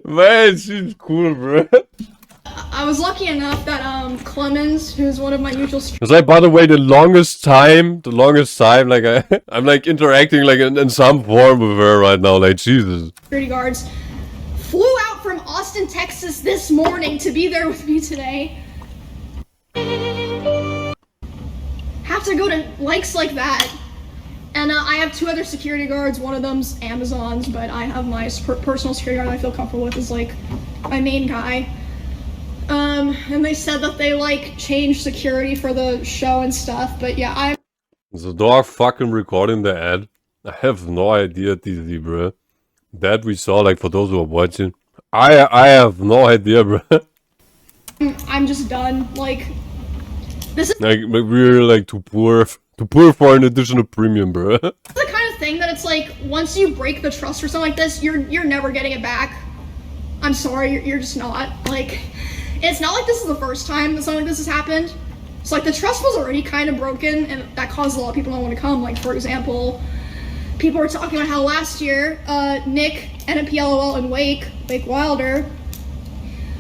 Man, she's cool, bro. I was lucky enough that Clemens, who's one of my mutual It's like, by the way, the longest time, like I'm like interacting like in some form with her right now, like Jesus. Security guards flew out from Austin, Texas this morning to be there with me today. Have have to go to likes like that. And I have 2 other security guards. One of them's Amazon's, but I have my personal security guard that I feel comfortable with is like my main guy. And they said that they like changed security for the show and stuff, but yeah, So they are fucking recording the ad. I have no idea, TZ, bro. That we saw, like, for those who are watching. I have no idea, bro. I'm just done. Like, this is Like, we're like too poor for an additional premium, bro. the kind of thing that it's like, once you break the trust or something like this, you're never getting it back. I'm sorry, you're just not. Like, it's not like this is the first time that something like this has happened. So like the trust was already kind of broken, and that caused a lot of people not want to come. Like, for example, people were talking about how last year, Nick, NMPLOL, and Wake Wilder,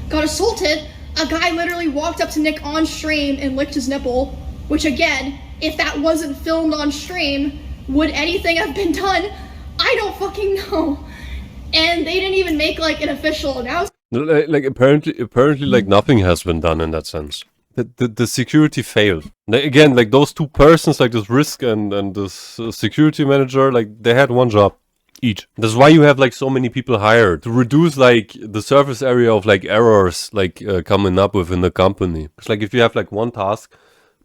got assaulted. A guy literally walked up to Nick on stream and licked his nipple, which again, if that wasn't filmed on stream, would anything have been done? I don't fucking know. And they didn't even make like an official announcement. Like apparently, like nothing has been done in that sense. The security failed. Like, again, like those 2 persons, like this risk and this security manager, like they had one job each. That's why you have like so many people hired to reduce like the surface area of like errors like coming up within the company. It's like if you have like one task,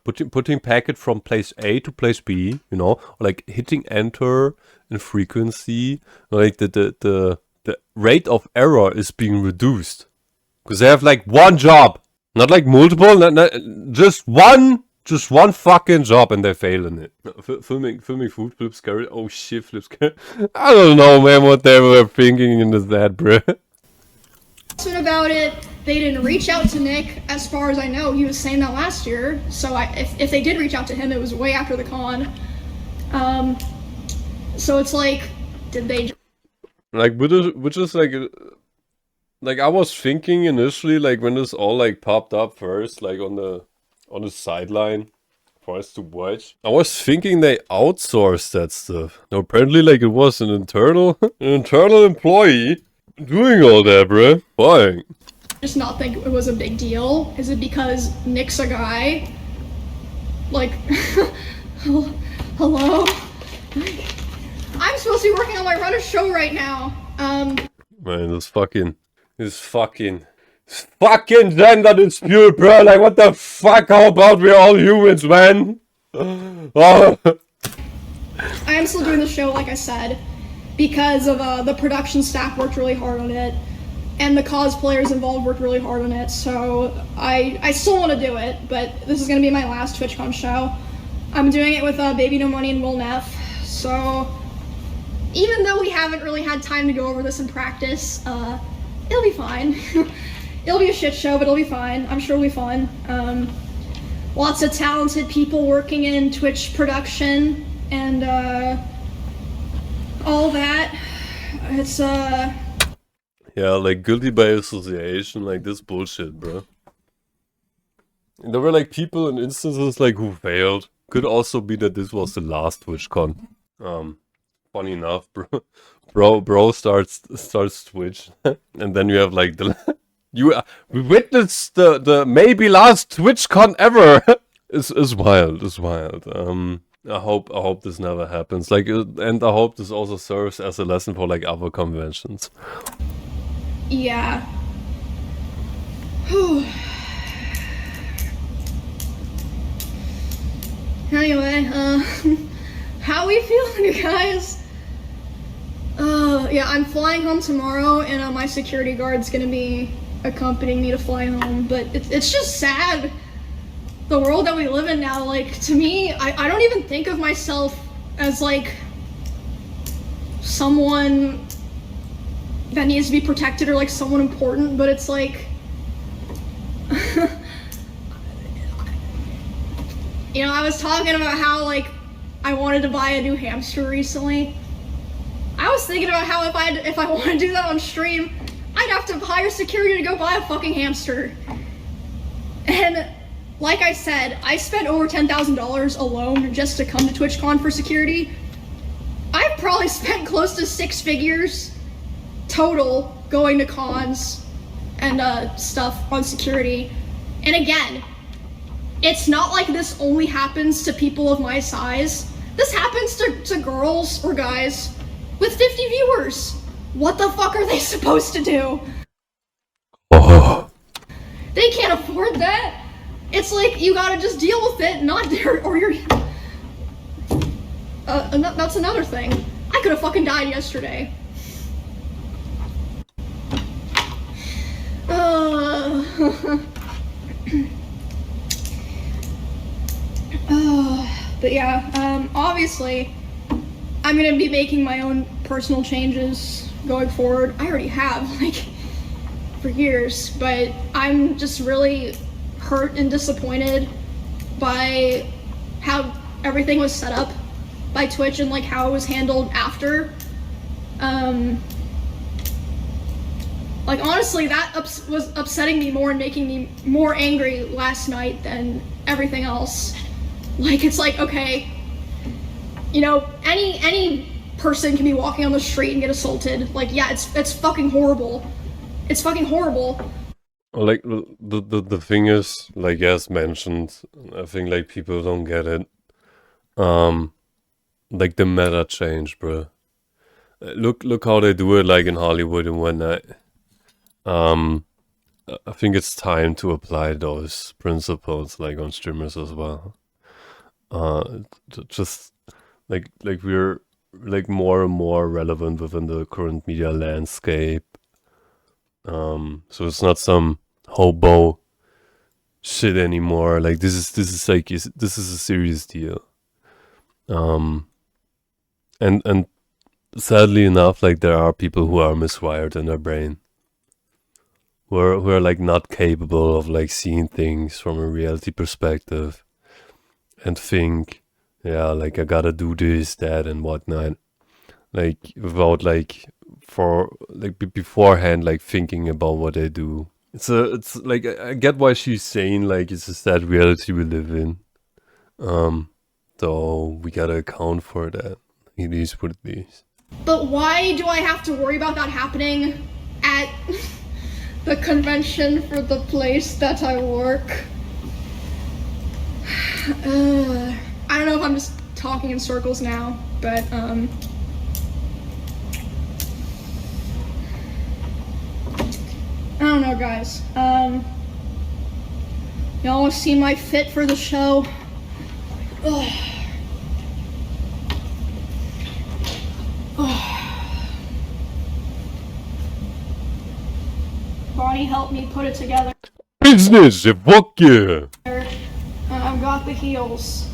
putting packet from place A to place B, you know, or like hitting enter in frequency, like the rate of error is being reduced because they have like one job. Not like multiple, not just one fucking job, and they fail in it. Filming food, flip scary. Oh shit, flip scary. I don't know, man, what they were thinking in that, bro. About it, they didn't reach out to Nick. As far as I know, he was saying that last year. So if they did reach out to him, it was way after the con. So it's like, did they? Like, which is like I was thinking initially, like when this all like popped up first, like on the sideline for us to watch, I was thinking they outsourced that stuff. Now apparently, like it was an internal employee doing all that, bruh. Why? Just not think it was a big deal. Is it because Nick's a guy? Like, hello? I'm supposed to be working on my runner show right now. Man, this fucking gender dispute, bro. Like, what the fuck? How about we're all humans, man? Oh. I am still doing the show, like I said, because of the production staff worked really hard on it, and the cosplayers involved worked really hard on it. So I still want to do it, but this is gonna be my last TwitchCon show. I'm doing it with Baby No Money and Will Neff. So even though we haven't really had time to go over this in practice, it'll be fine. It'll be a shit show, but it'll be fine. I'm sure it'll be fun. Lots of talented people working in Twitch production and all that. It's Yeah, like guilty by association, like this bullshit, bro. And there were like people and instances like who failed. Could also be that this was the last TwitchCon. Funny enough, bro starts Twitch, and then you have like the we witnessed the maybe last TwitchCon ever. It's wild. It's wild. I hope this never happens. Like, and I hope this also serves as a lesson for like other conventions. yeah. Whew. Anyway, how we feeling, you guys? Yeah, I'm flying home tomorrow, and my security guard's gonna be accompanying me to fly home. But it's just sad, the world that we live in now. Like, to me, I don't even think of myself as like someone that needs to be protected or like someone important, but it's like you know, I was talking about how like I wanted to buy a new hamster recently. I was thinking about how if I want to do that on stream, I'd have to hire security to go buy a fucking hamster. And like I said, I spent over $10,000 alone just to come to TwitchCon for security. I've probably spent close to 6 figures total going to cons and stuff on security. And again, it's not like this only happens to people of my size. This happens to girls or guys with 50 viewers. What the fuck are they supposed to do? Oh. They can't afford that. It's like, you gotta just deal with it, or you're... that's another thing. I could've fucking died yesterday. But yeah, obviously, I'm gonna be making my own personal changes going forward. I already have, like, for years, but I'm just really hurt and disappointed by how everything was set up by Twitch and like how it was handled after. Like honestly, that was upsetting me more and making me more angry last night than everything else. Like, it's like, okay, you know, any person can be walking on the street and get assaulted. Like, yeah, it's fucking horrible. It's fucking horrible. Like, the thing is, like, as mentioned, I think, like, people don't get it. Like, the meta change, bro. Look how they do it, like, in Hollywood and whatnot. I think it's time to apply those principles, like, on streamers as well. Just, like, we're, like, more and more relevant within the current media landscape. So it's not some hobo shit anymore. Like, this is like, this is a serious deal. And sadly enough, like, there are people who are miswired in their brain, who are like not capable of like seeing things from a reality perspective, and think, yeah, like, I gotta do this, that, and whatnot, like, without like beforehand, like, thinking about what they do. It's like, I get why she's saying, like, it's a sad reality we live in. So we gotta account for that. It is what it is. But why do I have to worry about that happening at the convention for the place that I work? I don't know if I'm just talking in circles now, but I don't know, guys. Y'all wanna see my fit for the show? Ugh. Bonnie helped me put it together. Business, fuck yeah! I've got the heels.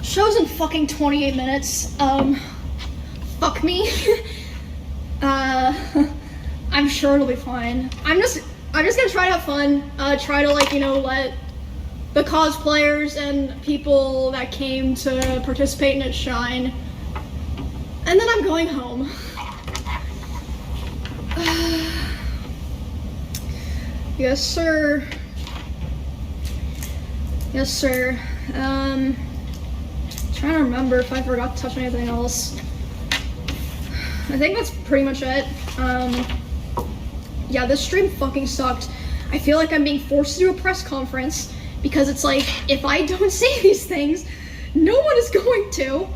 Show's in fucking 28 minutes. Fuck me. I'm sure it'll be fine. I'm just gonna try to have fun. Try to, like, you know, let the cosplayers and people that came to participate in it shine. And then I'm going home. Yes, sir. Yes, sir. Trying to remember if I forgot to touch anything else. I think that's pretty much it. Yeah, this stream fucking sucked. I feel like I'm being forced to do a press conference because it's like, if I don't say these things, no one is going to.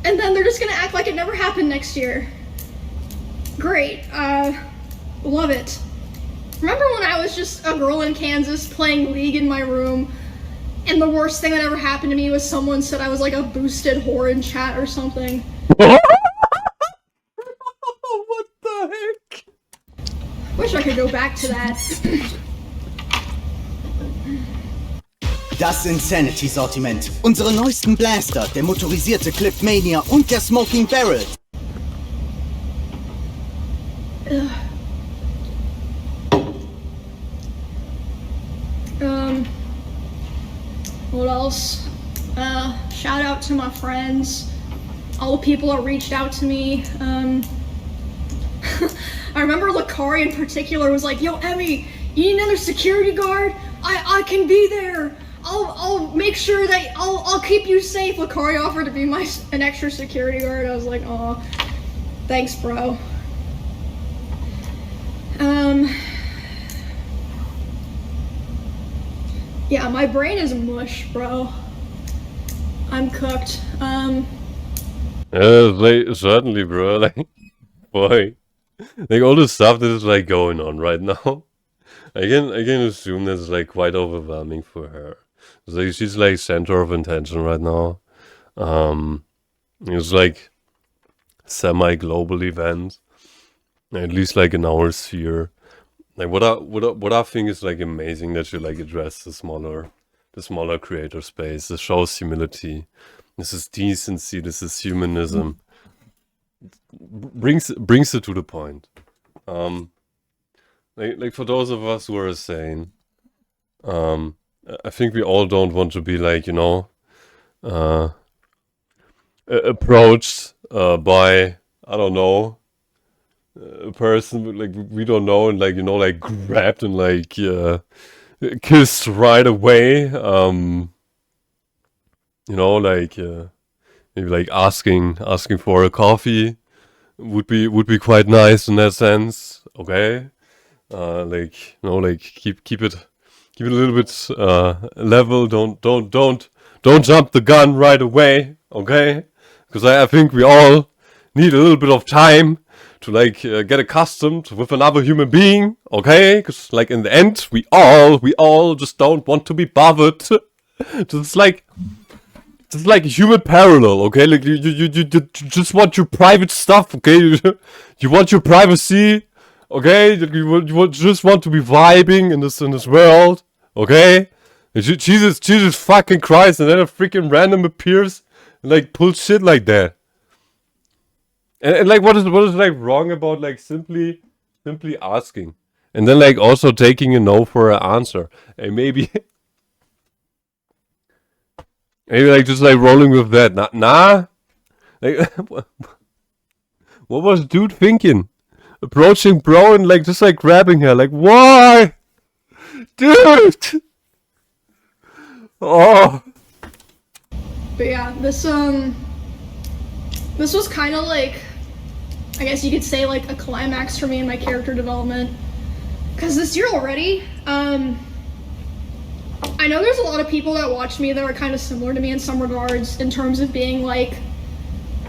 And then they're just gonna act like it never happened next year. Great, love it. Remember when I was just a girl in Kansas playing League in my room, and the worst thing that ever happened to me was someone said I was like a boosted whore in chat or something? What the heck? Wish I could go back to that. Das Insanity-Sortiment. Unsere neuesten Blaster, der motorisierte Clipmania und der Smoking Barrel. What else? Shout out to my friends. All the people that reached out to me. I remember Lakari in particular was like, yo, Emmy, you need another security guard? I can be there. I'll make sure that I'll keep you safe. Lakari offered to be an extra security guard. I was like, aw, thanks, bro. Yeah, my brain is mush, bro. I'm cooked. Like, certainly, bro. Like, boy, like all the stuff that is like going on right now. I can assume that's like quite overwhelming for her. It's like she's like center of attention right now. It's like semi-global event, at least like in our sphere. Like what I think is like amazing that you like address the smaller creator space. This shows humility. This is decency. This is humanism. Brings it to the point. Like for those of us who are sane, I think we all don't want to be like, you know, approached by, I don't know, a person like we don't know, and like, you know, like grabbed and like kissed right away. You know, like maybe like asking for a coffee would be quite nice in that sense. Okay, like, you know, like keep it a little bit level. Don't jump the gun right away. Okay, because I think we all need a little bit of time to like get accustomed with another human being. Okay, because like in the end we all just don't want to be bothered. Just like a human parallel, okay? Like you just want your private stuff, okay? You want your privacy, okay? Just want to be vibing in this world, okay? And Jesus fucking Christ! And then a freaking random appears and like pulls shit like that. And like what is like wrong about like simply asking, and then like also taking a no for an answer, and maybe. Maybe like just like rolling with that. Nah. Like, what was dude thinking? Approaching bro and like just like grabbing her. Like, why? Dude! Oh. But yeah, this was kind of like, I guess you could say like a climax for me in my character development. Cause this year already, I know there's a lot of people that watch me that are kind of similar to me in some regards in terms of being like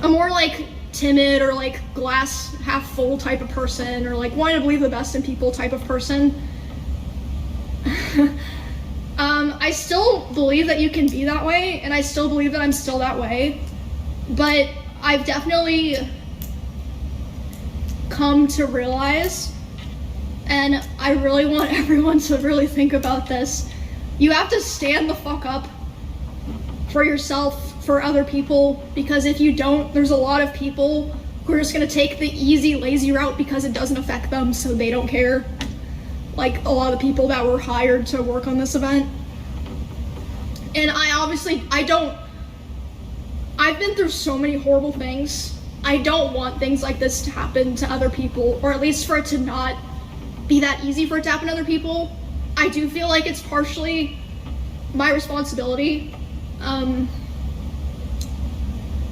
a more like timid or like glass half full type of person, or like wanting to believe the best in people type of person. I still believe that you can be that way, and I still believe that I'm still that way, but I've definitely come to realize, and I really want everyone to really think about this, you have to stand the fuck up for yourself, for other people, because if you don't, there's a lot of people who are just gonna take the easy, lazy route because it doesn't affect them, so they don't care. Like a lot of the people that were hired to work on this event. And I've been through so many horrible things. I don't want things like this to happen to other people, or at least for it to not be that easy for it to happen to other people. I do feel like it's partially my responsibility. I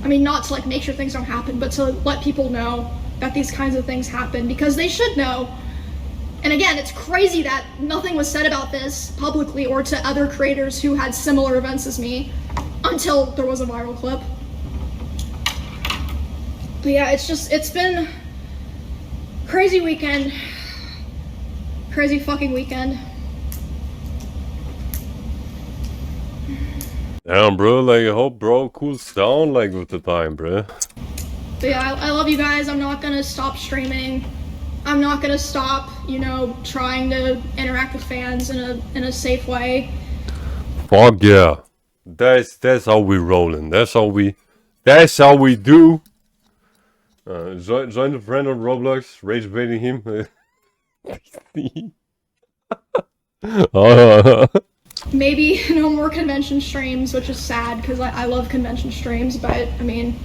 mean, not to like make sure things don't happen, but to let people know that these kinds of things happen, because they should know. And again, it's crazy that nothing was said about this publicly or to other creators who had similar events as me until there was a viral clip. But yeah, it's been crazy weekend. Crazy fucking weekend. Damn, bro, like I hope bro cools down like with the time, bro. But yeah, I love you guys. I'm not gonna stop streaming. I'm not gonna stop, you know, trying to interact with fans in a safe way. Fuck yeah. That's how we rollin'. That's how we do. Join the friend on Roblox, rage baiting him. Maybe no more convention streams, which is sad because I love convention streams, but I mean,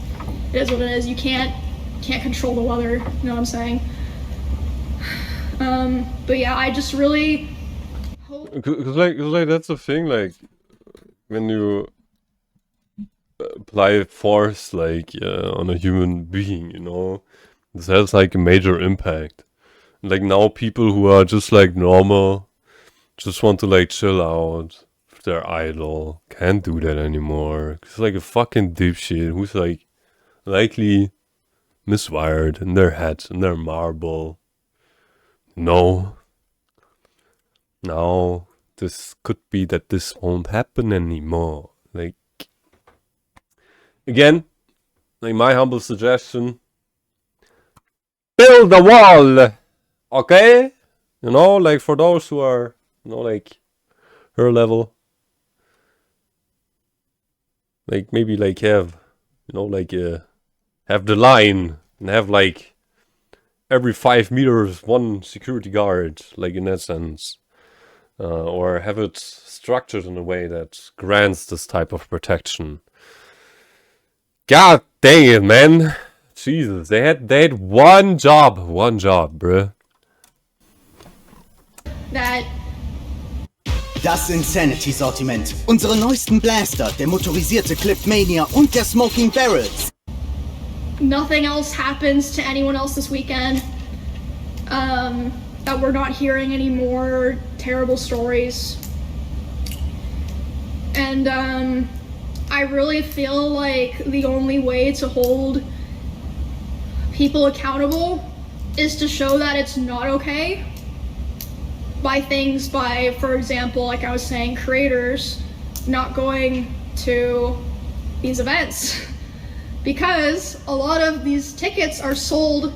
it is what it is. You can't control the weather, you know what I'm saying? But yeah, I just really hope. Cause like that's the thing, like when you apply force like on a human being, you know, this has like a major impact. Like now people who are just like normal, just want to like chill out, their idol can't do that anymore. It's like a fucking dipshit who's like likely miswired in their head, in their marble. No, this could be that this won't happen anymore. Like, again, like my humble suggestion, build a wall, okay? You know, like for those who are, you know, like her level, like maybe like have, you know, like have the line and have like every 5 meters one security guard, like in that sense, or have it structured in a way that grants this type of protection. God dang it, man! Jesus, they had one job, bruh. That Das Insanity-Sortiment. Unsere neuesten Blaster, der motorisierte Clipmania und der Smoking Barrels. nothing else happens to anyone else this weekend. That we're not hearing any more terrible stories. And I really feel like the only way to hold people accountable is to show that it's not okay by, for example, like I was saying, creators not going to these events. Because a lot of these tickets are sold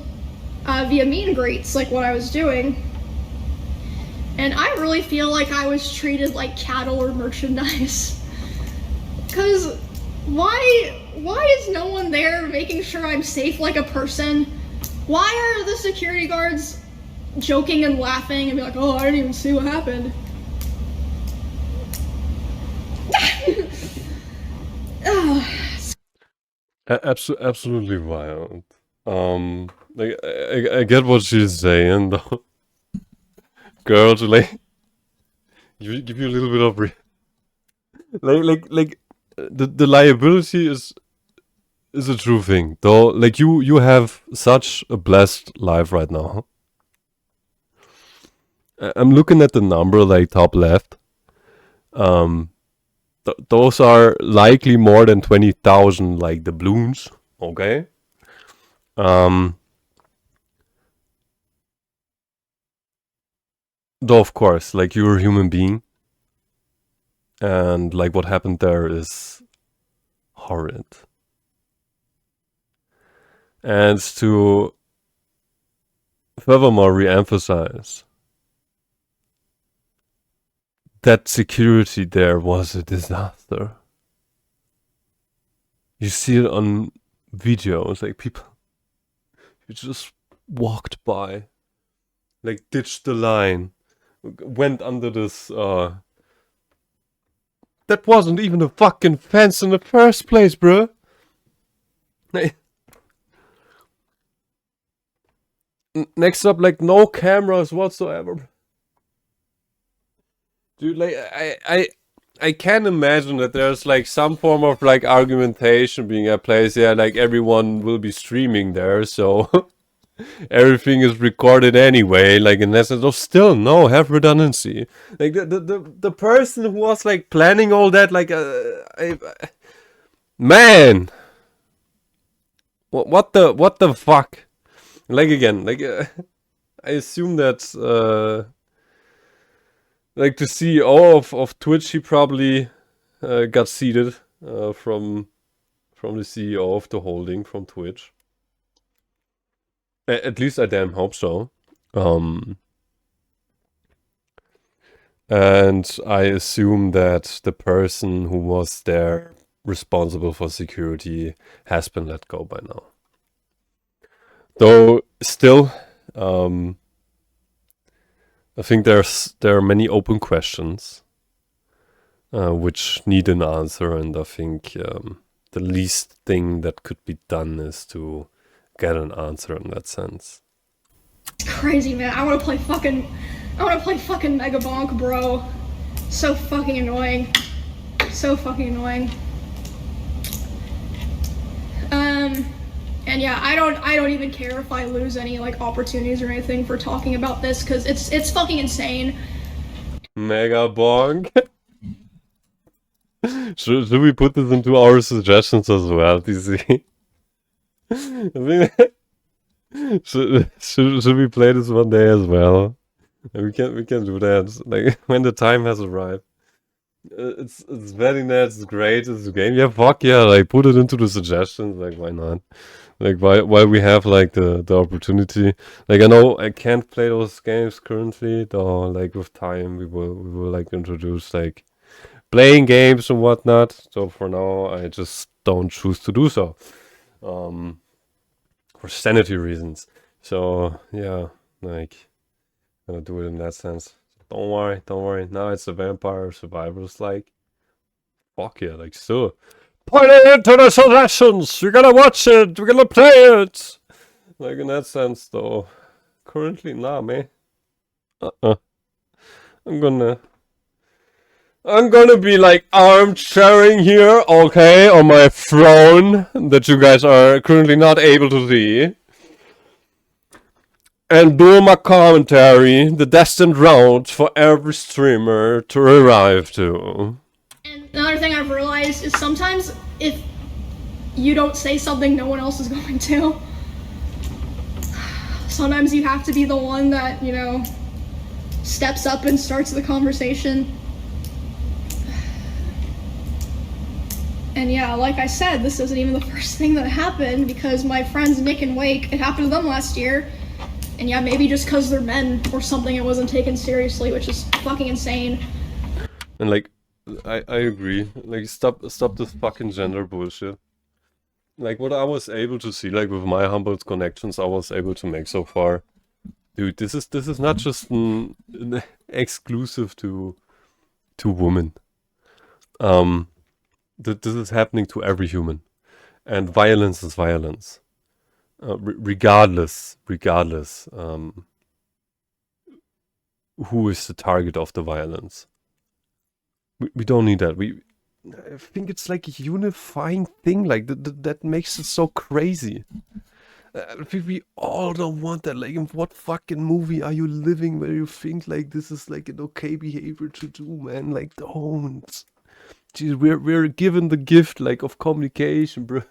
via meet and greets, like what I was doing. And I really feel like I was treated like cattle or merchandise. Cause why is no one there making sure I'm safe like a person? Why are the security guards joking and laughing and be like, oh, I didn't even see what happened? Absolutely wild. Like I get what she's saying, though. Girl, to like give you a little bit of like the liability is a true thing, though. Like you have such a blessed life right now. I'm looking at the number, like top left. Those are likely more than 20,000, like doubloons. Okay. Though of course, like you're a human being, and like what happened there is horrid. And to furthermore re-emphasize, that security there was a disaster. You see it on videos, like people who just walked by, like ditched the line, went under this, that wasn't even a fucking fence in the first place, bro. Next up, like no cameras whatsoever. Dude, like I can imagine that there's like some form of like argumentation being at place. Yeah, like everyone will be streaming there, so everything is recorded anyway. Like in essence, oh, still no, have redundancy. Like the person who was like planning all that, like man, what the fuck? Like again, like I assume that like the CEO of Twitch, he probably got seated from the CEO of the holding from Twitch. At least I damn hope so. And I assume that the person who was there responsible for security has been let go by now. Though still, I think there are many open questions which need an answer, and I think the least thing that could be done is to get an answer in that sense. It's crazy, man. I wanna play fucking Mega Bonk, bro. So fucking annoying. So fucking annoying. And yeah, I don't even care if I lose any like opportunities or anything for talking about this, because it's fucking insane. Mega Bonk. Should we put this into our suggestions as well, DC? I think should we play this one day as well? We can do that. Like when the time has arrived. It's very nice, it's great, it's a game. Yeah, fuck yeah, like put it into the suggestions, like why not? Like while we have like the opportunity. Like I know I can't play those games currently, though like with time we will like introduce like playing games and whatnot. So for now I just don't choose to do so. For sanity reasons. So yeah, like gonna do it in that sense. Don't worry. Now it's a Vampire Survivors, like fuck yeah, like so. Put it into the suggestions! You're gonna watch it! We're gonna play it! Like in that sense though. Currently nah, man. I'm gonna be like armchairing here, okay, on my throne that you guys are currently not able to see. And do my commentary, the destined route for every streamer to arrive to. And another thing I've realized is sometimes if you don't say something, no one else is going to. Sometimes you have to be the one that, you know, steps up and starts the conversation. And yeah, like I said, this isn't even the first thing that happened because my friends Nick and Wake, it happened to them last year. And yeah, maybe just because they're men or something, it wasn't taken seriously, which is fucking insane. And like, I agree. Like, stop this fucking gender bullshit. Like, what I was able to see, like with my humbled connections, I was able to make so far. Dude, this is not just an exclusive to women. This is happening to every human, and violence is violence. Regardless, who is the target of the violence. We don't need that. I think it's like a unifying thing, like that makes it so crazy. I think we all don't want that. Like, in what fucking movie are you living where you think like this is like an okay behavior to do, man? Like, don't. Jeez, we're given the gift like of communication, bro.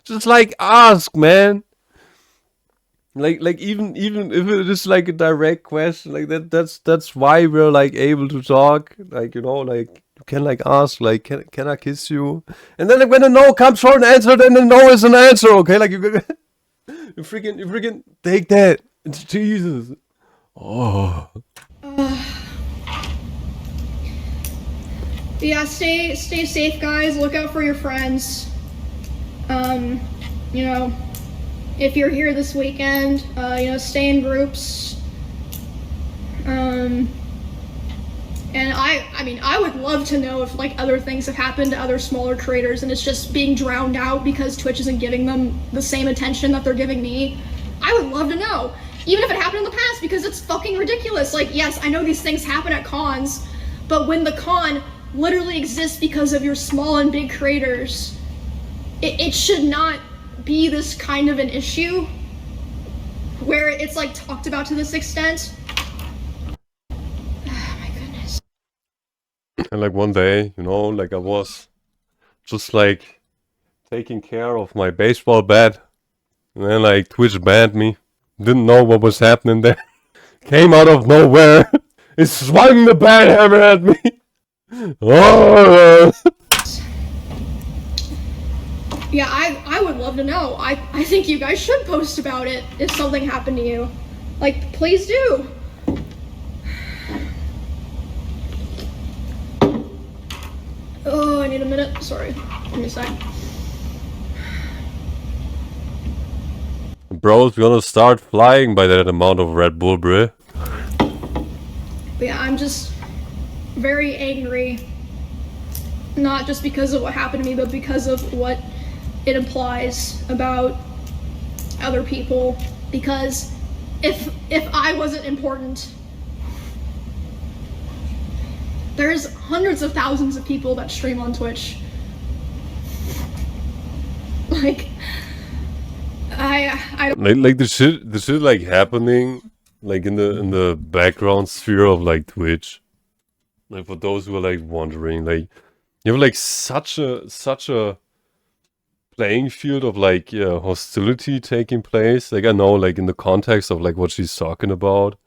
Just like ask, man. Like even if it is like a direct question, like that's why we're like able to talk. Like, you know, like you can like ask, like can I kiss you? And then like, when a no comes for an answer, then the no is an answer. Okay, like you freaking take that. It's Jesus. Oh. Yeah, stay safe, guys. Look out for your friends. You know, if you're here this weekend, you know, stay in groups. And I mean, I would love to know if like other things have happened to other smaller creators and it's just being drowned out because Twitch isn't giving them the same attention that they're giving me. I would love to know, even if it happened in the past, because it's fucking ridiculous. Like, yes, I know these things happen at cons, but when the con literally exists because of your small and big creators, it should not be this kind of an issue where it's like talked about to this extent. Oh my goodness. And like one day, you know, like I was just like taking care of my baseball bat, and then like Twitch banned me. Didn't know what was happening there. Came out of nowhere. It swung the bat hammer at me. Oh. Yeah, I would love to know. I think you guys should post about it if something happened to you. Like, please do. Oh, I need a minute. Sorry. Give me a sec. Bro's gonna start flying by that amount of Red Bull, bruh. But yeah, I'm just very angry. Not just because of what happened to me, but because of what it implies about other people. Because if I wasn't important, there's hundreds of thousands of people that stream on Twitch. Like, I don't like the shit like happening like in the background sphere of like Twitch. Like, for those who are like wondering, like you have like such a playing field of like hostility taking place. Like I know, like in the context of like what she's talking about,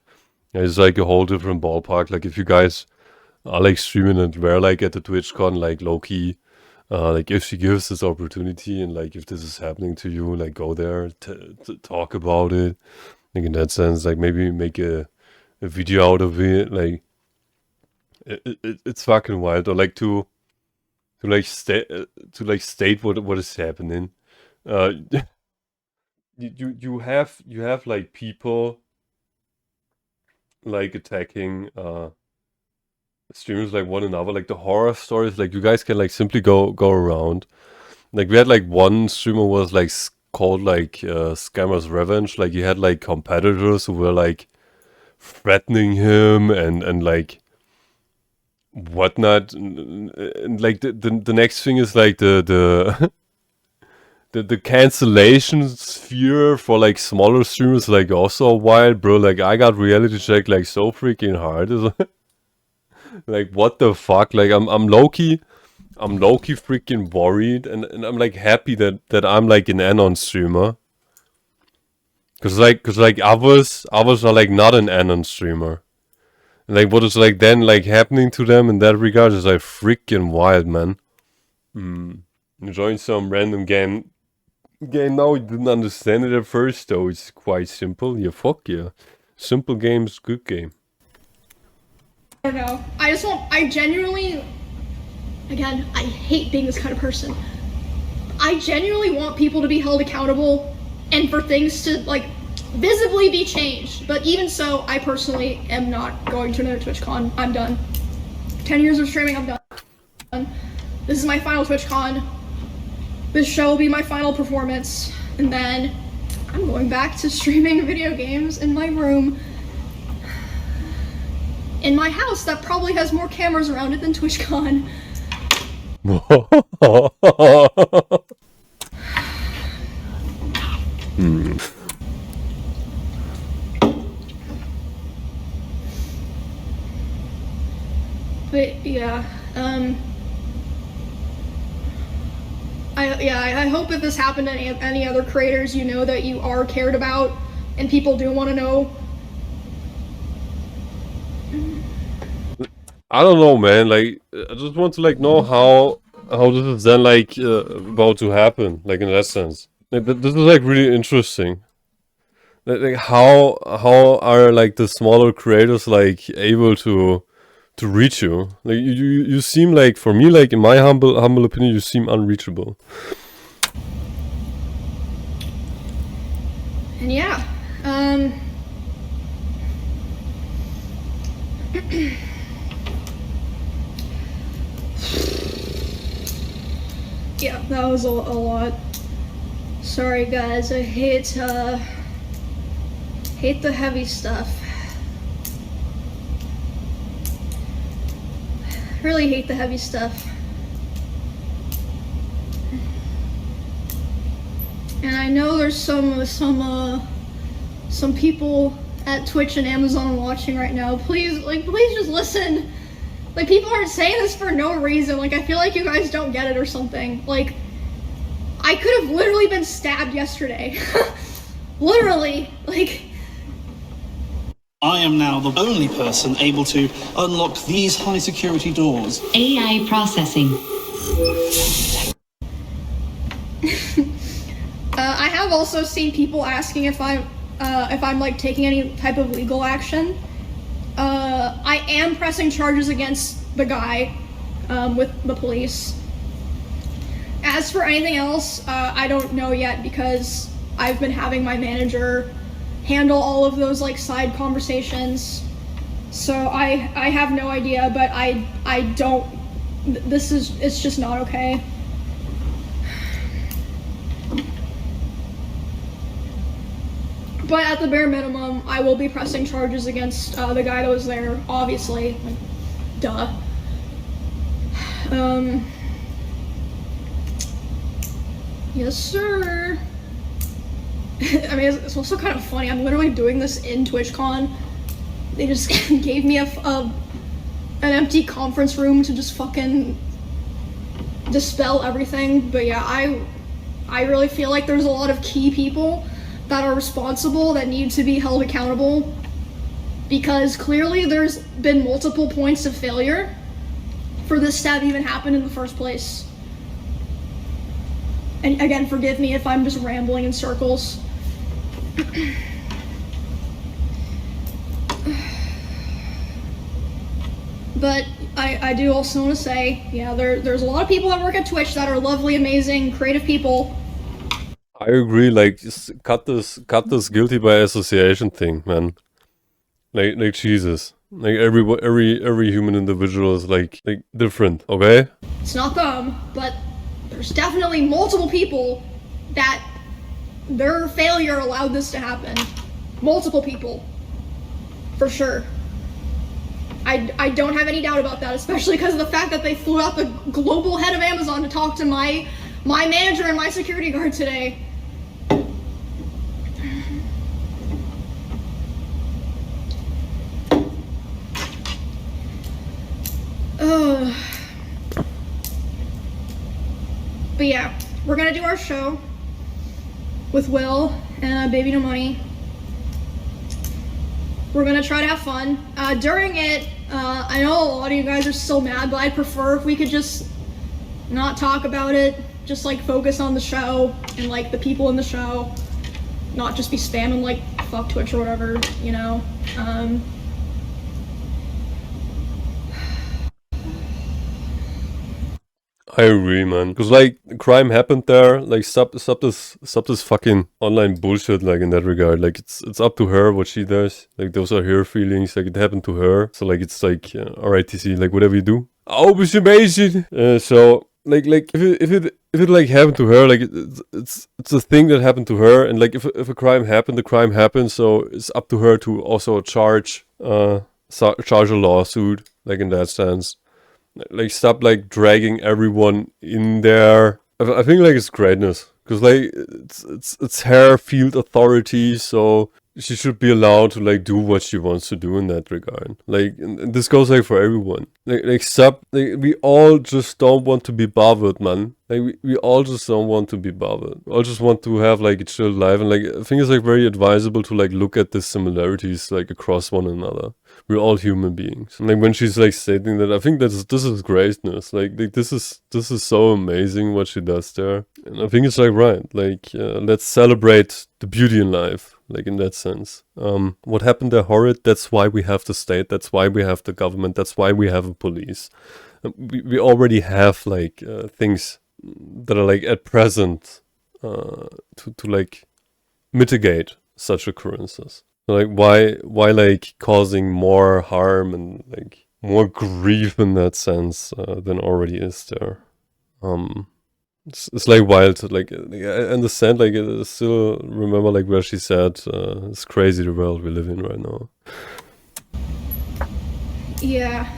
it's like a whole different ballpark. Like if you guys are like streaming and we're like at the TwitchCon, like low key, like if she gives this opportunity and like if this is happening to you, like go there to talk about it. Like in that sense, like maybe make a video out of it. Like it's fucking wild. Or like to like state what is happening. You have like people like attacking streamers like one another, like the horror stories. Like you guys can like simply go around. Like we had like one streamer was like called like Scammer's Revenge. Like he had like competitors who were like threatening him and like whatnot. And like the next thing is like the the cancellation sphere for like smaller streamers like also wild, bro. Like I got reality checked like so freaking hard. Like what the fuck? Like I'm low-key freaking worried and I'm like happy that I'm like an anon streamer. Cause like others are like not an anon streamer. And like what is like then like happening to them in that regard is like freaking wild, man. Enjoying some random game now. You didn't understand it at first though. It's quite simple. Yeah, fuck yeah. Simple games, good game. I don't know. I genuinely, again, I hate being this kind of person. I genuinely want people to be held accountable and for things to like visibly be changed. But even so, I personally am not going to another TwitchCon. I'm done. 10 years of streaming, I'm done. This is my final TwitchCon. This show will be my final performance. And then I'm going back to streaming video games in my room. In my house that probably has more cameras around it than TwitchCon. But yeah, I hope if this happened to any other creators, you know that you are cared about and people do want to know. I don't know, man. Like, I just want to like know how this is then like about to happen. Like in that sense, like, this is like really interesting. Like how are like the smaller creators like able to reach you? Like you seem like, for me, like in my humble opinion, you seem unreachable. And yeah, yeah, that was a lot. Sorry guys, I hate the heavy stuff. Really hate the heavy stuff. And I know there's some people at Twitch and Amazon watching right now. Please just listen. Like, people aren't saying this for no reason. Like, I feel like you guys don't get it or something. Like, I could have literally been stabbed yesterday. Literally, like. I am now the only person able to unlock these high security doors. AI processing. I have also seen people asking if I'm like taking any type of legal action. I am pressing charges against the guy with the police. As for anything else, I don't know yet because I've been having my manager handle all of those like side conversations. So I have no idea, but I don't, it's just not okay. But at the bare minimum, I will be pressing charges against the guy that was there, obviously. Like, duh. Yes, sir. I mean, it's also kind of funny. I'm literally doing this in TwitchCon. They just gave me an empty conference room to just fucking dispel everything, but yeah, I really feel like there's a lot of key people that are responsible that need to be held accountable, because clearly there's been multiple points of failure for this to have even happened in the first place. And again, forgive me if I'm just rambling in circles. But I do also want to say, yeah, there's a lot of people that work at Twitch that are lovely, amazing, creative people. I agree. Like, just cut this guilty by association thing, man. Like Jesus. Like every human individual is like different. Okay. It's not them, but there's definitely multiple people that their failure allowed this to happen. Multiple people, for sure. I don't have any doubt about that, especially because of the fact that they flew out the global head of Amazon to talk to my manager and my security guard today. But yeah, we're gonna do our show with Will and Baby No Money. We're gonna try to have fun. During it, I know a lot of you guys are still mad, but I'd prefer if we could just not talk about it, just like focus on the show and like the people in the show, not just be spamming like fuck Twitch or whatever, you know. I agree, man. Cause like crime happened there. Like stop this fucking online bullshit. Like in that regard, like it's up to her what she does. Like those are her feelings. Like it happened to her. So like it's like alright, TC. Like whatever you do, oh, it's amazing. So like if it like happened to her, like it's a thing that happened to her. And like if a crime happened, the crime happened. So it's up to her to also charge a lawsuit. Like in that sense. Like stop like dragging everyone in there. I think like it's greatness because like it's her field authority, so she should be allowed to like do what she wants to do in that regard. Like and this goes like for everyone. Like stop. Like we all just don't want to be bothered, man. Like we all just don't want to be bothered. We all just want to have like a chill life, and like I think it's like very advisable to like look at the similarities like across one another. We're all human beings. And, like when she's like stating that, I think this is greatness. Like this is so amazing what she does there, and I think it's like right. Like let's celebrate the beauty in life. Like in that sense, what happened there horrid. That's why we have the state. That's why we have the government. That's why we have a police. We already have like things that are like at present to like mitigate such occurrences. Like why like causing more harm and like more grief in that sense than already is there. It's like wild. Like I understand. Like I still remember like where she said, "It's crazy the world we live in right now." Yeah,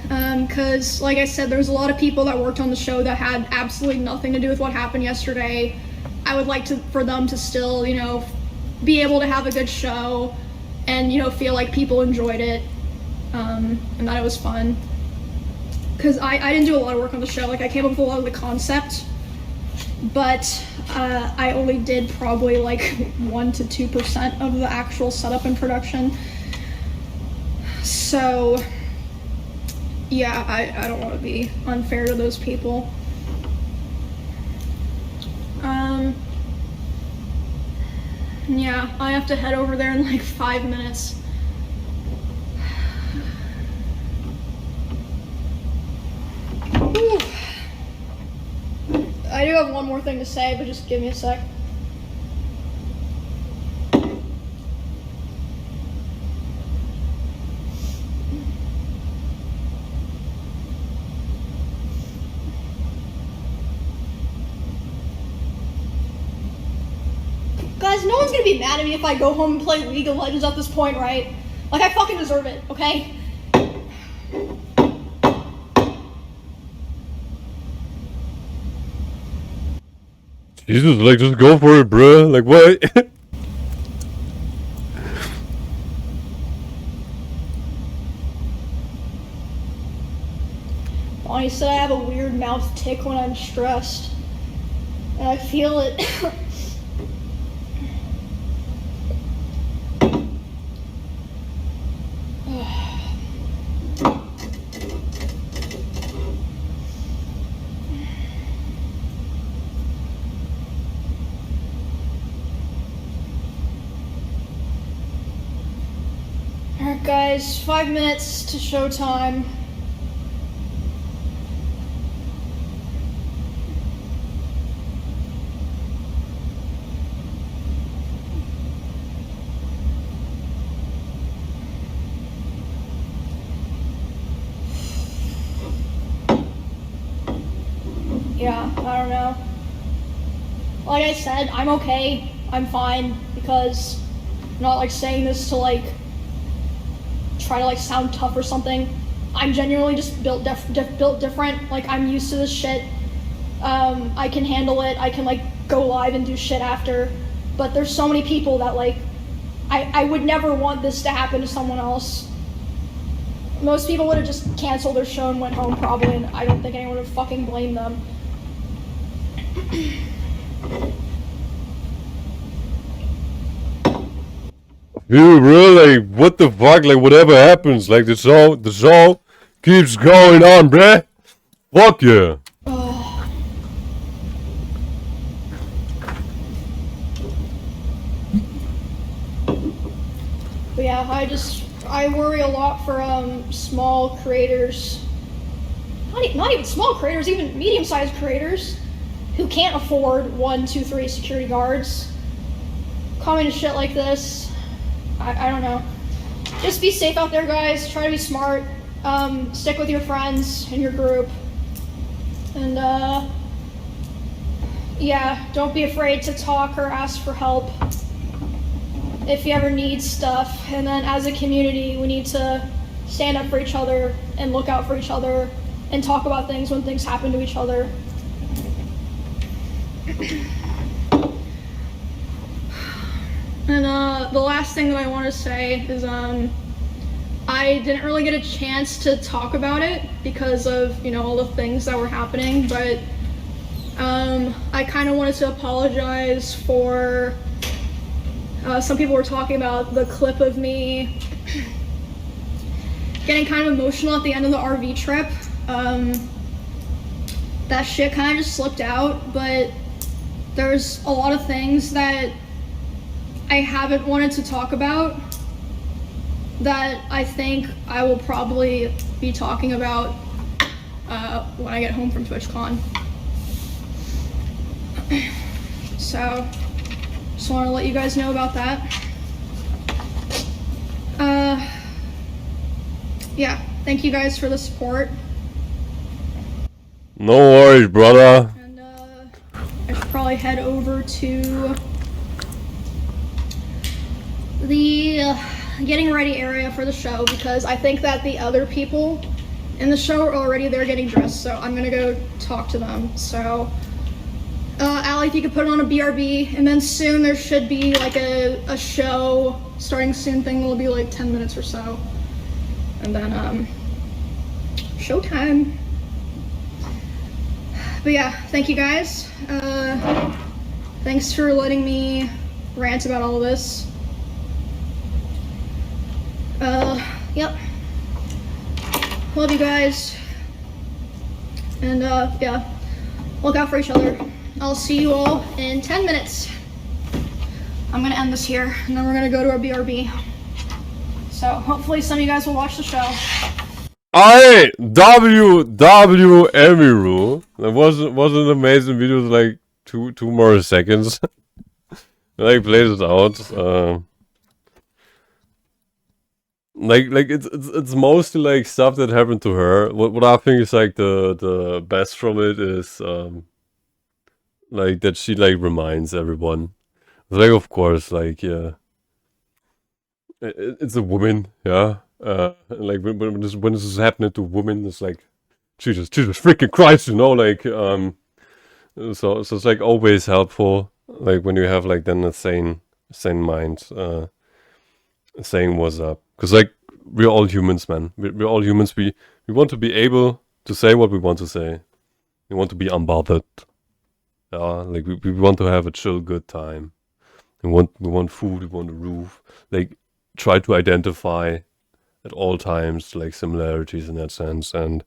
because like I said, there's a lot of people that worked on the show that had absolutely nothing to do with what happened yesterday. I would like for them to still, you know, be able to have a good show and, you know, feel like people enjoyed it, and that it was fun. Because I didn't do a lot of work on the show. Like I came up with a lot of the concept, but I only did probably like 1 to 2% of the actual setup and production. So yeah, I don't want to be unfair to those people. Yeah, I have to head over there in like 5 minutes. Whew. I do have one more thing to say, but just give me a sec. Guys, no one's gonna be mad at me if I go home and play League of Legends at this point, right? Like, I fucking deserve it, okay? Jesus, like just go for it, bruh. Like what? Bonnie said I have a weird mouth tick when I'm stressed. And I feel it. Alright guys, 5 minutes to showtime. Yeah, I don't know. Like I said, I'm okay. I'm fine because I'm not like saying this to like try to like sound tough or something. I'm genuinely just built different. Like I'm used to this shit. I can handle it. I can like go live and do shit after. But there's so many people that like I would never want this to happen to someone else. Most people would have just canceled their show and went home probably, and I don't think anyone would fucking blame them. Dude, really? Like, what the fuck? Like, whatever happens, like, the show keeps going on, bruh. Fuck yeah. But yeah, I worry a lot for small creators. Not even small creators, even medium-sized creators who can't afford 1, 2, 3 security guards. Commenting shit like this. I don't know. Just be safe out there, guys. Try to be smart. Stick with your friends and your group. And yeah, don't be afraid to talk or ask for help if you ever need stuff. And then as a community, we need to stand up for each other and look out for each other and talk about things when things happen to each other. And the last thing that I want to say is I didn't really get a chance to talk about it because of, you know, all the things that were happening, but I kind of wanted to apologize for some people were talking about the clip of me getting kind of emotional at the end of the RV trip. That shit kind of just slipped out, but there's a lot of things that I haven't wanted to talk about that I think I will probably be talking about when I get home from TwitchCon. So, just want to let you guys know about that. Yeah, thank you guys for the support. No worries, brother. And I should probably head over to the getting ready area for the show because I think that the other people in the show are already there getting dressed, so I'm gonna go talk to them. So Allie, if you could put it on a BRB, and then soon there should be like a show starting soon thing will be like 10 minutes or so, and then showtime. But yeah, thank you guys. Thanks for letting me rant about all of this. Yep. Love you guys. And yeah, look out for each other. I'll see you all in 10 minutes. I'm gonna end this here, and then we're gonna go to our BRB. So hopefully some of you guys will watch the show. Alright, Emiru. That was an amazing video, like two more seconds. Like played it out. Like it's mostly like stuff that happened to her. What I think is like the best from it is like that she like reminds everyone. Like of course, like yeah, it's a woman, yeah. Like when this is happening to women, it's like Jesus freaking Christ, you know, like so it's like always helpful, like when you have like then a sane mind, saying what's up, because like we're all humans, man. We're all humans. We want to be able to say what we want to say. We want to be unbothered. Like we want to have a chill, good time. We want food. We want a roof. Like try to identify at all times like similarities in that sense. And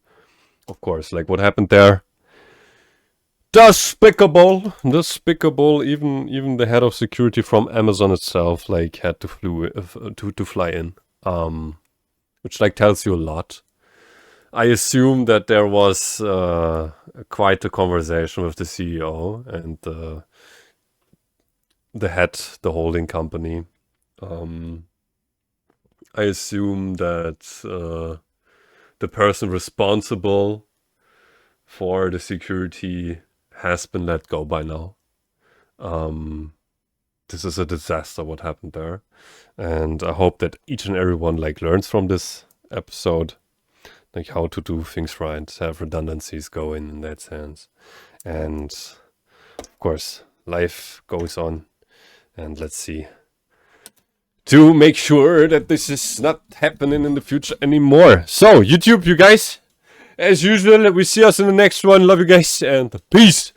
of course, like what happened there. Despicable. Even the head of security from Amazon itself like had to fly in. Which like tells you a lot. I assume that there was quite a conversation with the CEO and the head, the holding company. I assume that the person responsible for the security has been let go by now. This is a disaster what happened there. And I hope that each and everyone like learns from this episode. Like how to do things right, have redundancies going in that sense. And of course, life goes on. And let's see. To make sure that this is not happening in the future anymore. So, YouTube, you guys. As usual, we see us in the next one. Love you guys and peace.